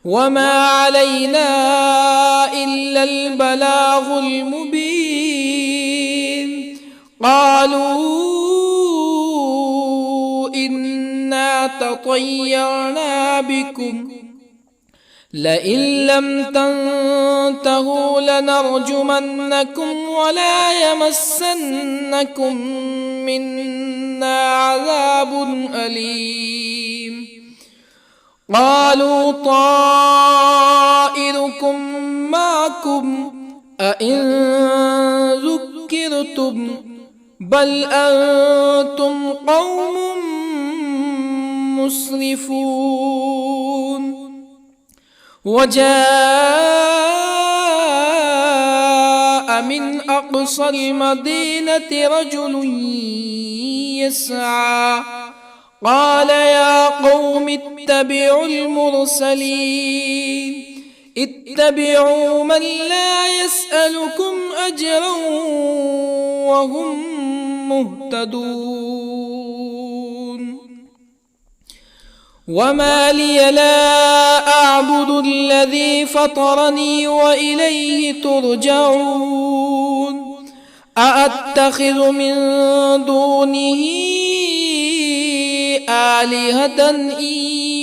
وما علينا إلا البلاغ المبين قالوا إنا تطيرنا بكم لئن لم تنتهوا لنرجمنكم ولا يمسنكم منا عذاب أليم قالوا طائركم معكم أئن ذكرتم بل أنتم قوم مسرفون وجاء من أقصى المدينة رجل يسعى قال يا قوم اتبعوا المرسلين اتبعوا من لا يسألكم أجرا وهم مهتدون وما لي لا أعبد الذي فطرني وإليه ترجعون أأتخذ من دونه آلهة إن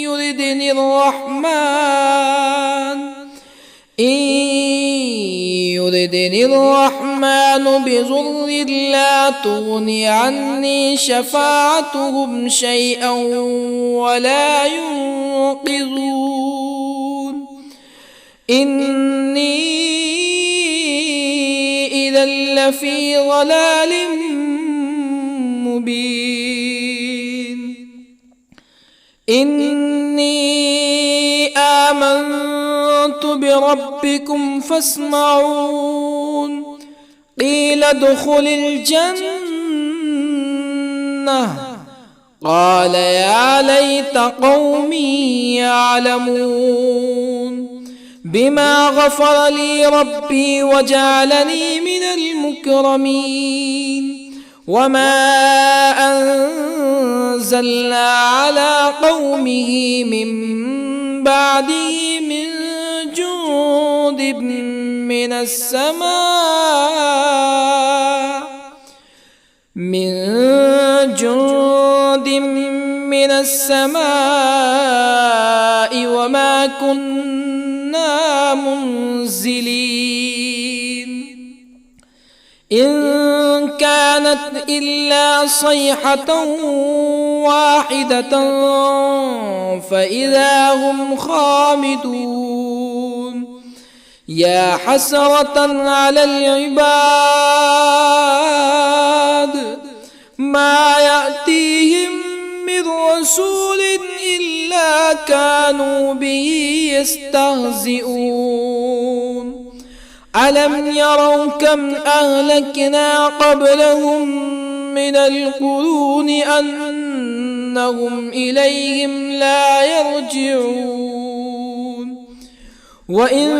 يردني الرحمن بضر لا تغني عني شفاعتهم شيئا ولا ينقذون إني إذا لفي ضلال مبين إني آمنت بربكم فاسمعون قيل ادخل الجنة قال يا ليت قومي يعلمون بما غفر لي ربي وجعلني من المكرمين وما أنزلنا على قومه من بعده من جند من السماء وما كنا منزلين إن كانت إلا صيحة واحدة فإذا هم خامدون يا حسرة على العباد ما يأتيهم من رسول إلا كانوا به يستهزئون ألم يروا كم أهلكنا قبلهم من القرون أنهم إليهم لا يرجعون وإن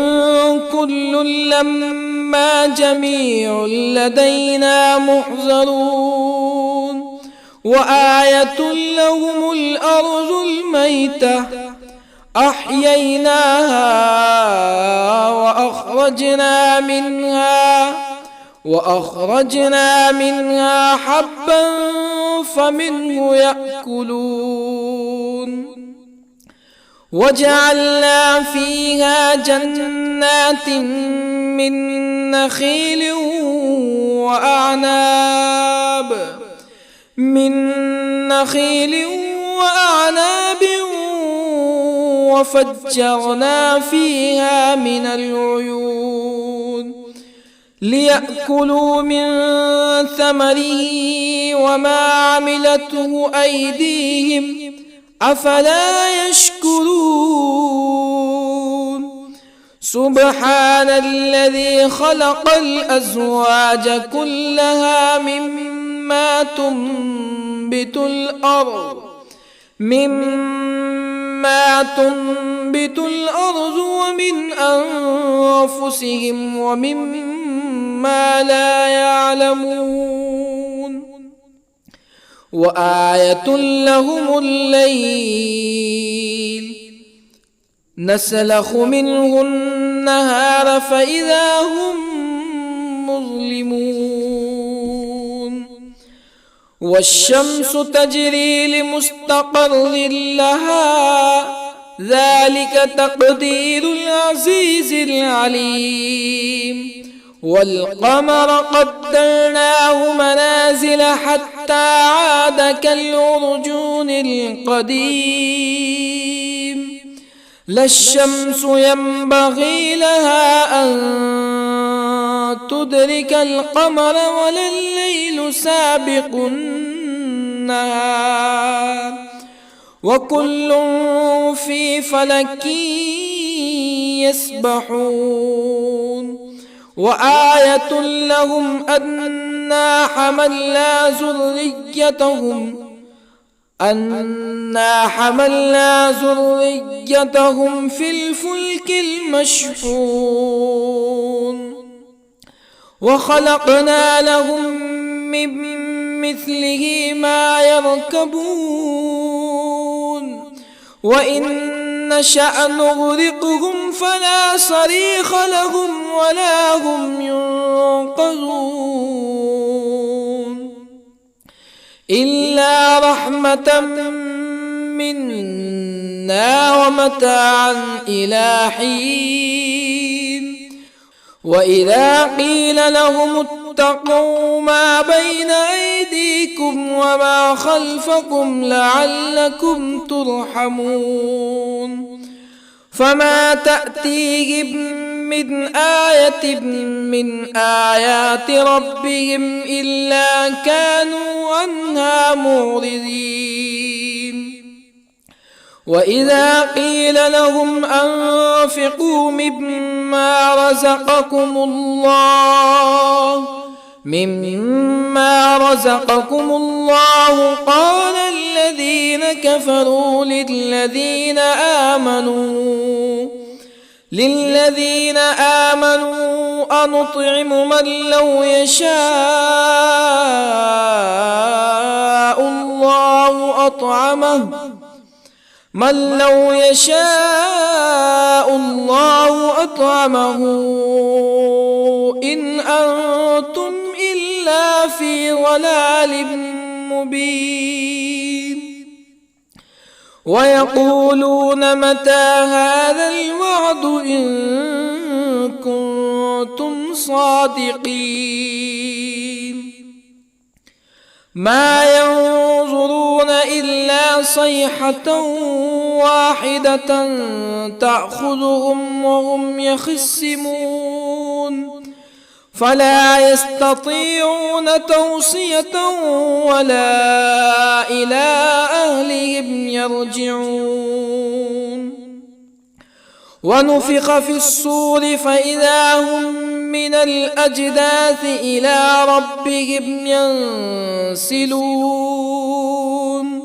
كل لما جميع لدينا محضرون وآية لهم الأرض الميتة أحييناها وأخرجنا منها حبا فمنه يأكلون وجعلنا فيها جنات من نخيل وأعناب وفجرنا فيها من العيون ليأكلوا من ثمره وما عملته أيديهم أفلا يشكرون سبحان الذي خلق الأزواج كلها مما تنبت الأرض ومن أنفسهم ومما لا يعلمون وآية لهم الليل نسلخ منه النهار فإذا هم مظلمون والشمس تجري لمستقر لها ذلك تقدير العزيز العليم والقمر قدرناه منازل حتى عاد كالعرجون القديم لا الشمس ينبغي لها أن تدرك القمر ولا الليل سابق النهار وكل في فلك يسبحون وآية لهم أنا حملنا ذريتهم في الفلك المشحون وخلقنا لهم من مثله ما يركبون وإن نشأ نغرقهم فلا صريخ لهم ولا هم ينقذون إلا رحمة منا ومتاعا إلى حين وإذا قيل لهم اتقوا ما بين أيديكم وما خلفكم لعلكم ترحمون فما تأتيهم من آية من آيات ربهم إلا كانوا عنها معرضين وإذا قيل لهم أنفقوا مما رزقكم الله قال الذين كفروا للذين آمنوا أنطعم من لو يشاء الله أطعمه إن أنتم إلا في ضلال مبين ويقولون متى هذا الوعد إن كنتم صادقين ما ينظرون إلا صيحة واحدة تأخذهم وهم يخصمون فلا يستطيعون توصية ولا إلى أهلهم يرجعون ونفخ في الصور فإذا هم من الأجداث إلى ربهم ينسلون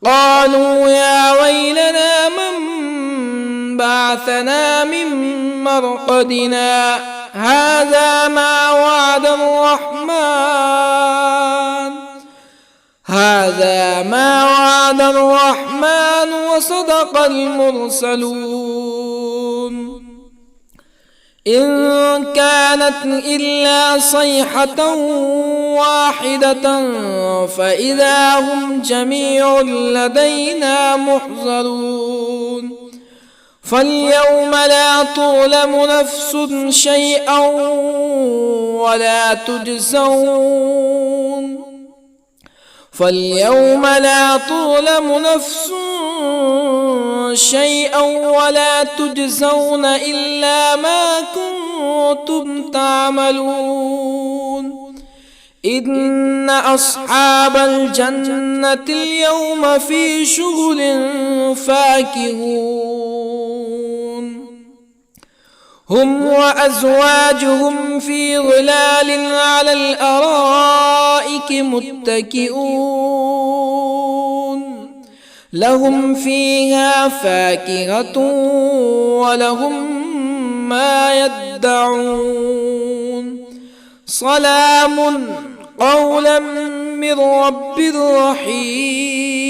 قالوا يا ويلنا من بعثنا من مرقدنا هذا ما وعد الرحمن وصدق المرسلون إن كانت إلا صيحة واحدة فإذا هم جميع لدينا محضرون فاليوم لا تظلم نفس شيئا ولا تجزون إلا ما كنتم تعملون إن أصحاب الجنة اليوم في شغل فاكهون هم وأزواجهم في ظلال على الأرائك متكئون لهم فيها فاكهة ولهم ما يدعون سلام قولا من رب رحيم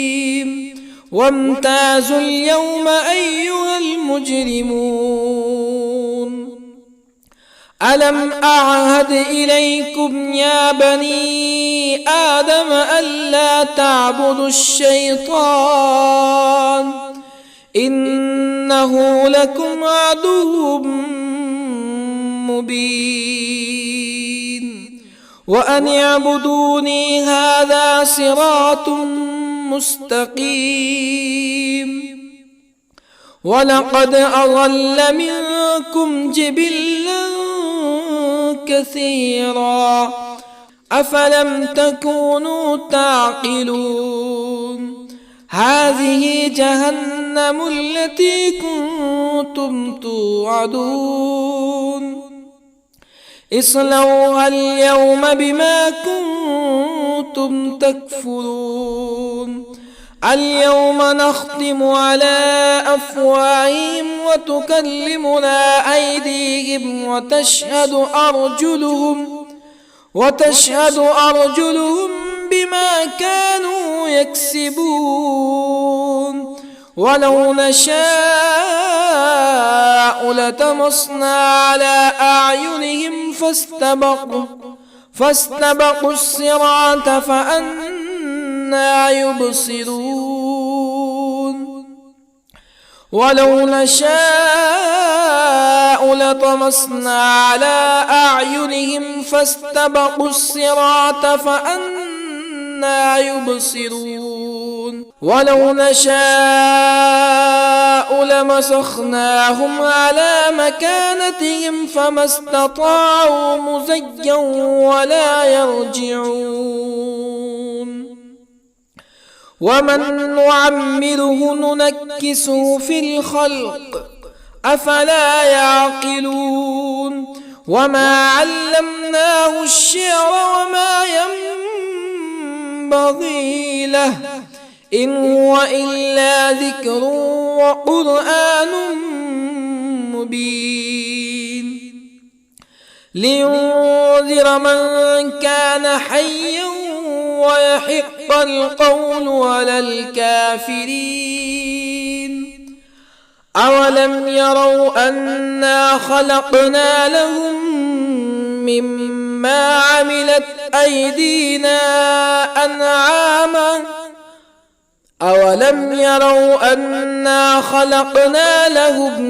وامتازوا اليوم أيها المجرمون ألم أعهد إليكم يا بني آدم ألا تعبدوا الشيطان إنه لكم عدو مبين وأن اعبدوني هذا صراط مستقيم ولقد أضل منكم جبلا كثيرا أفلم تكونوا تعقلون هذه جهنم التي كنتم توعدون اصلوها اليوم بما كنتم تكفرون اليوم نختم على أفواههم وتكلمنا أيديهم وتشهد أرجلهم بما كانوا يكسبون ولو نشاء لطمسنا على أعينهم فاستبقوا الصراط فأنى يبصرون ولو نشاء لطمسنا على أعينهم فاستبقوا الصراط فأنى يبصرون ولو نشاء لمسخناهم على مكانتهم فما استطاعوا مزيا ولا يرجعون ومن نعمره ننكسه في الخلق أفلا يعقلون وما علمناه الشعر وما ينبغي له إن هو إلا ذكر وقرآن مبين لينذر من كان حيا ويحق القول على الكافرين أولم يروا أنا خلقنا لهم مما عملت أيدينا أنعاما أولم يروا أنا خلقنا لهم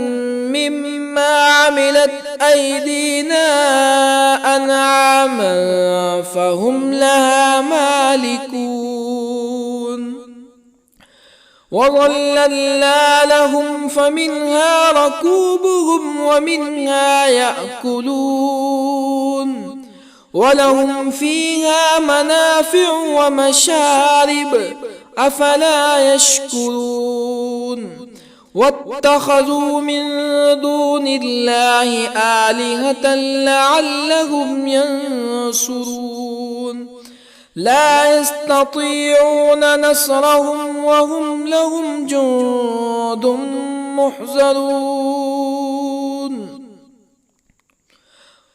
مما عملت أيدينا أنعاما فهم لها مالكون وظللنا لهم فمنها ركوبهم ومنها يأكلون ولهم فيها منافع ومشارب أفلا يشكرون واتخذوا من دون الله آلهة لعلهم ينصرون لا يستطيعون نصرهم وهم لهم جند محضرون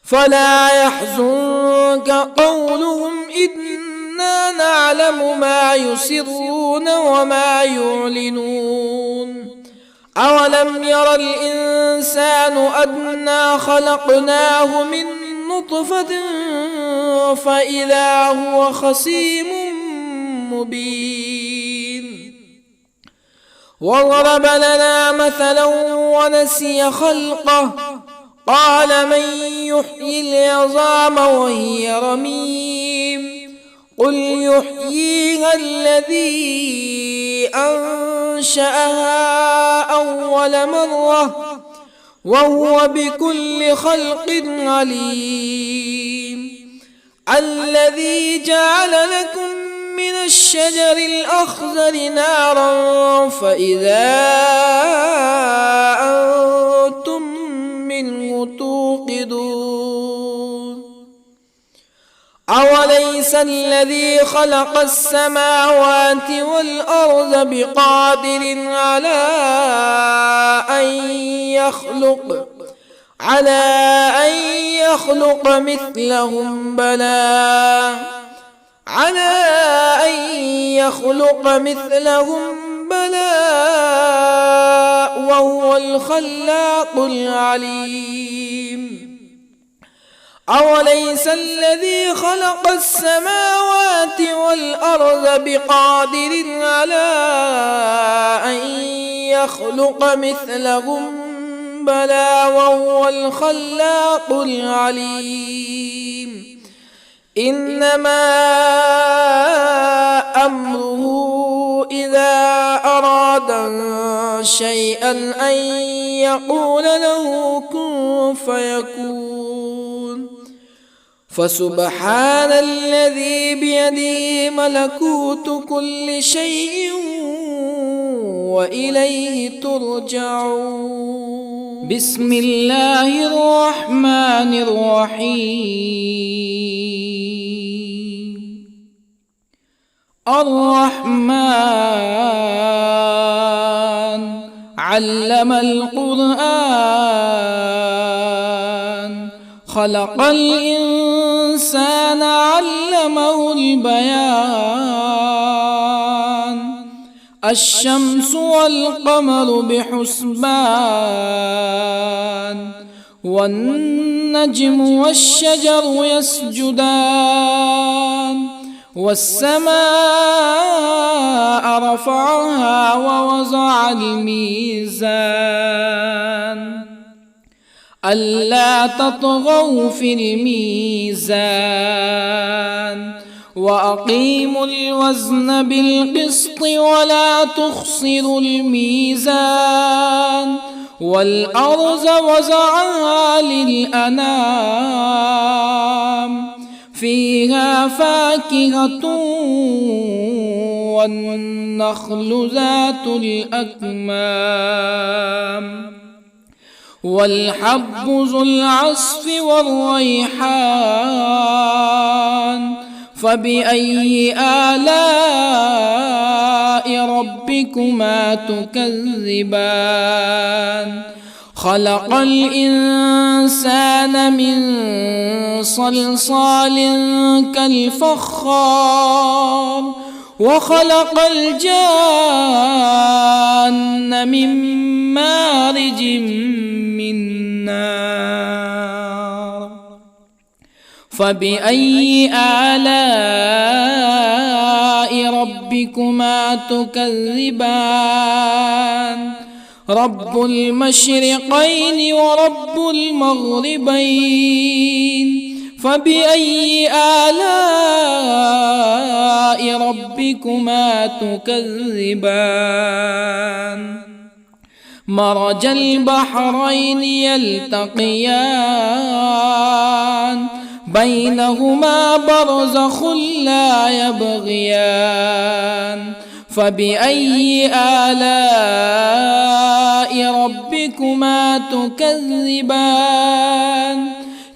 فلا يحزنك قولهم إنا نعلم ما يسرون وما يعلنون أولم ير الإنسان أنا خلقناه من نطفة فإذا هو خصيم مبين وضرب لنا مثلا ونسي خلقه قال من يحيي العظام وهي رميم قل يحييها الذي أنشأها أول مرة وهو بكل خلق عليم الذي جعل لكم من الشجر الأخضر نارا فإذا أنتم منه توقدون أوليس الذي خلق السماوات والأرض بقادر على أن يخلق مثلهم بلى وهو الخلاق العليم أوليس الذي خلق السماوات والأرض بقادر على أن يخلق مثلهم بلى وهو الخلاق العليم إنما أمره إذا أراد شيئا أن يقول له كن فيكون فسبحان الذي بيده ملكوت كل شيء وإليه ترجعون. بسم الله الرحمن الرحيم. الرحمن علم القرآن خلق الإنسان علمه البيان الشمس والقمر بحسبان والنجم والشجر يسجدان والسماء رفعها ووضع الميزان ألا تطغوا في الميزان وأقيموا الوزن بالقسط ولا تخسروا الميزان والأرض وضعها للأنام فيها فاكهة والنخل ذات الأكمام والحب ذو العصف والريحان فبأي آلاء ربكما تكذبان خلق الإنسان من صلصال كالفخار وخلق الجان من مارج من نار فبأي آلاء ربكما تكذبان رب المشرقين ورب المغربين فبأي آلاء ربكما تكذبان مرج البحرين يلتقيان بينهما برزخ لا يبغيان فبأي آلاء ربكما تكذبان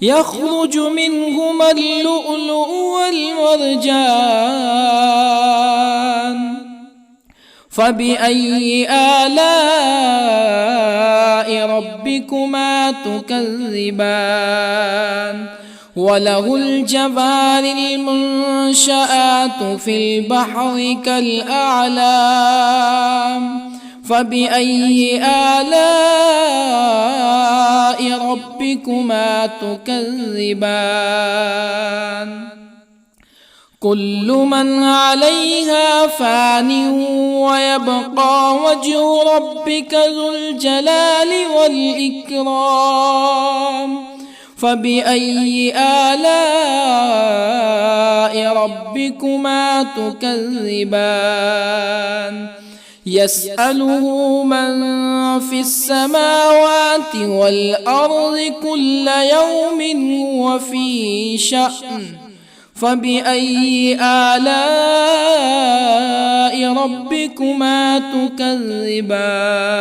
يخرج منهما اللؤلؤ والمرجان فبأي آلاء ربكما تكذبان وله الجوار المنشآت في البحر كالأعلام فبأي آلاء ربكما تكذبان كل من عليها فان ويبقى وجه ربك ذو الجلال والإكرام فبأي آلاء ربكما تكذبان يسأله من في السماوات والأرض كل يوم هو في شأن فبأي آلاء ربكما تكذبان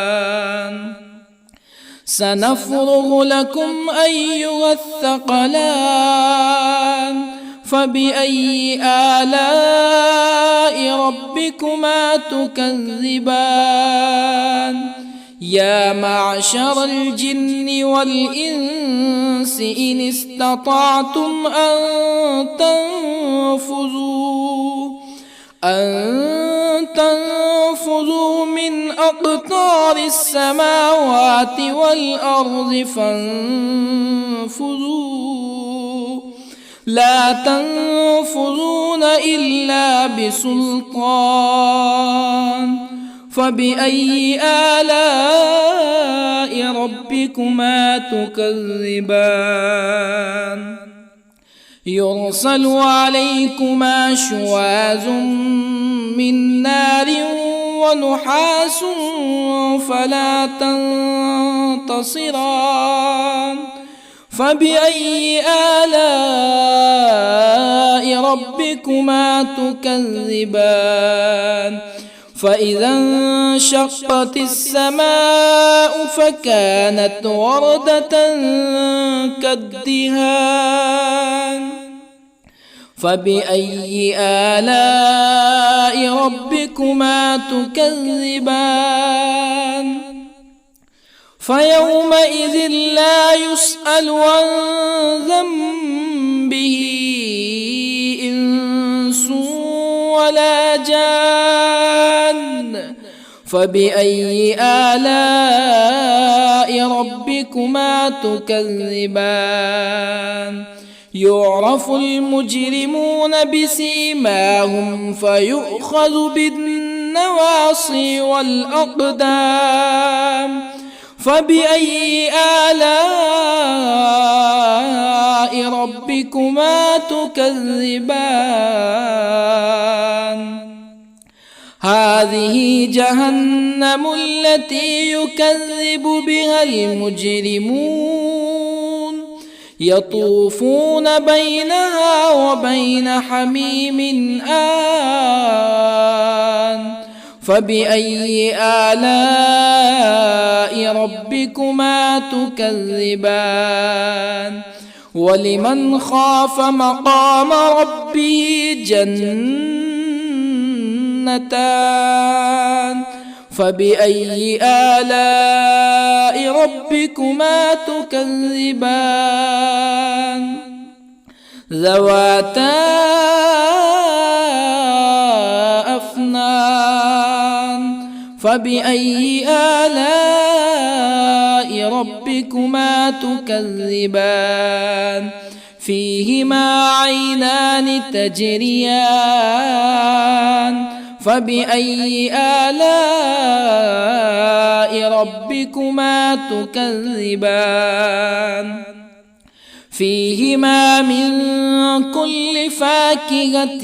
سنفرغ لكم أيها الثقلان فبأي آلاء ربكما تكذبان يا معشر الجن والإنس إن استطعتم أن تنفذوا من أقطار السماوات والأرض فانفذوا لا تنفذون إلا بسلطان فبأي آلاء ربكما تكذبان يرسل عليكما شواظ من نار ونحاس فلا تنتصران فبأي آلاء ربكما تكذبان فإذا انشقت السماء فكانت وردة كالدهان فبأي آلاء ربكما تكذبان فيومئذ لا يسأل عن ذنبه إنس ولا جان فبأي آلاء ربكما تكذبان يعرف المجرمون بسيماهم فيؤخذ بالنواصي والأقدام فبأي آلاء ربكما تكذبان هذه جهنم التي يكذب بها المجرمون يطوفون بينها وبين حميم آن فبأي آلاء ربكما تكذبان ولمن خاف مقام ربه جنتان فبأي آلاء ربكما تكذبان ذواتا أفنان فبأي آلاء ربكما تكذبان فيهما عينان تجريان فبأي آلاء ربكما تكذبان فيهما من كل فاكهة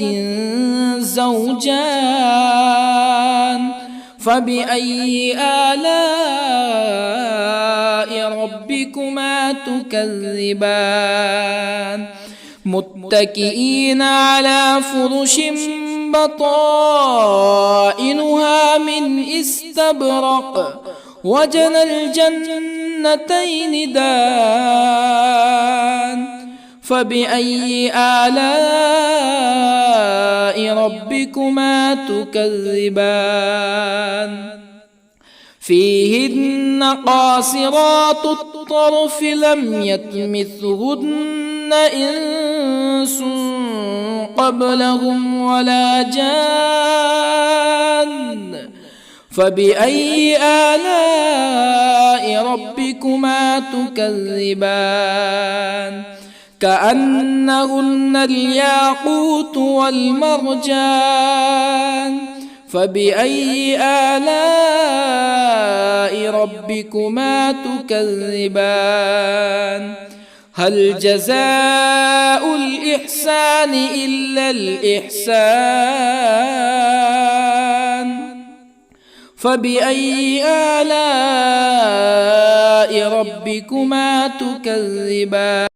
زوجان فبأي آلاء ربكما تكذبان متكئين على فرش بطائنها من استبرق وجنى الجنتين دان فبأي آلاء ربكما تكذبان فيهن قاصرات الطرف لم يطمثهن إنس قبلهم ولا جان فبأي آلاء ربكما تكذبان كأنهن الياقوت والمرجان فبأي آلاء ربكما تكذبان هل جزاء الإحسان إلا الإحسان فبأي آلاء ربكما تكذبان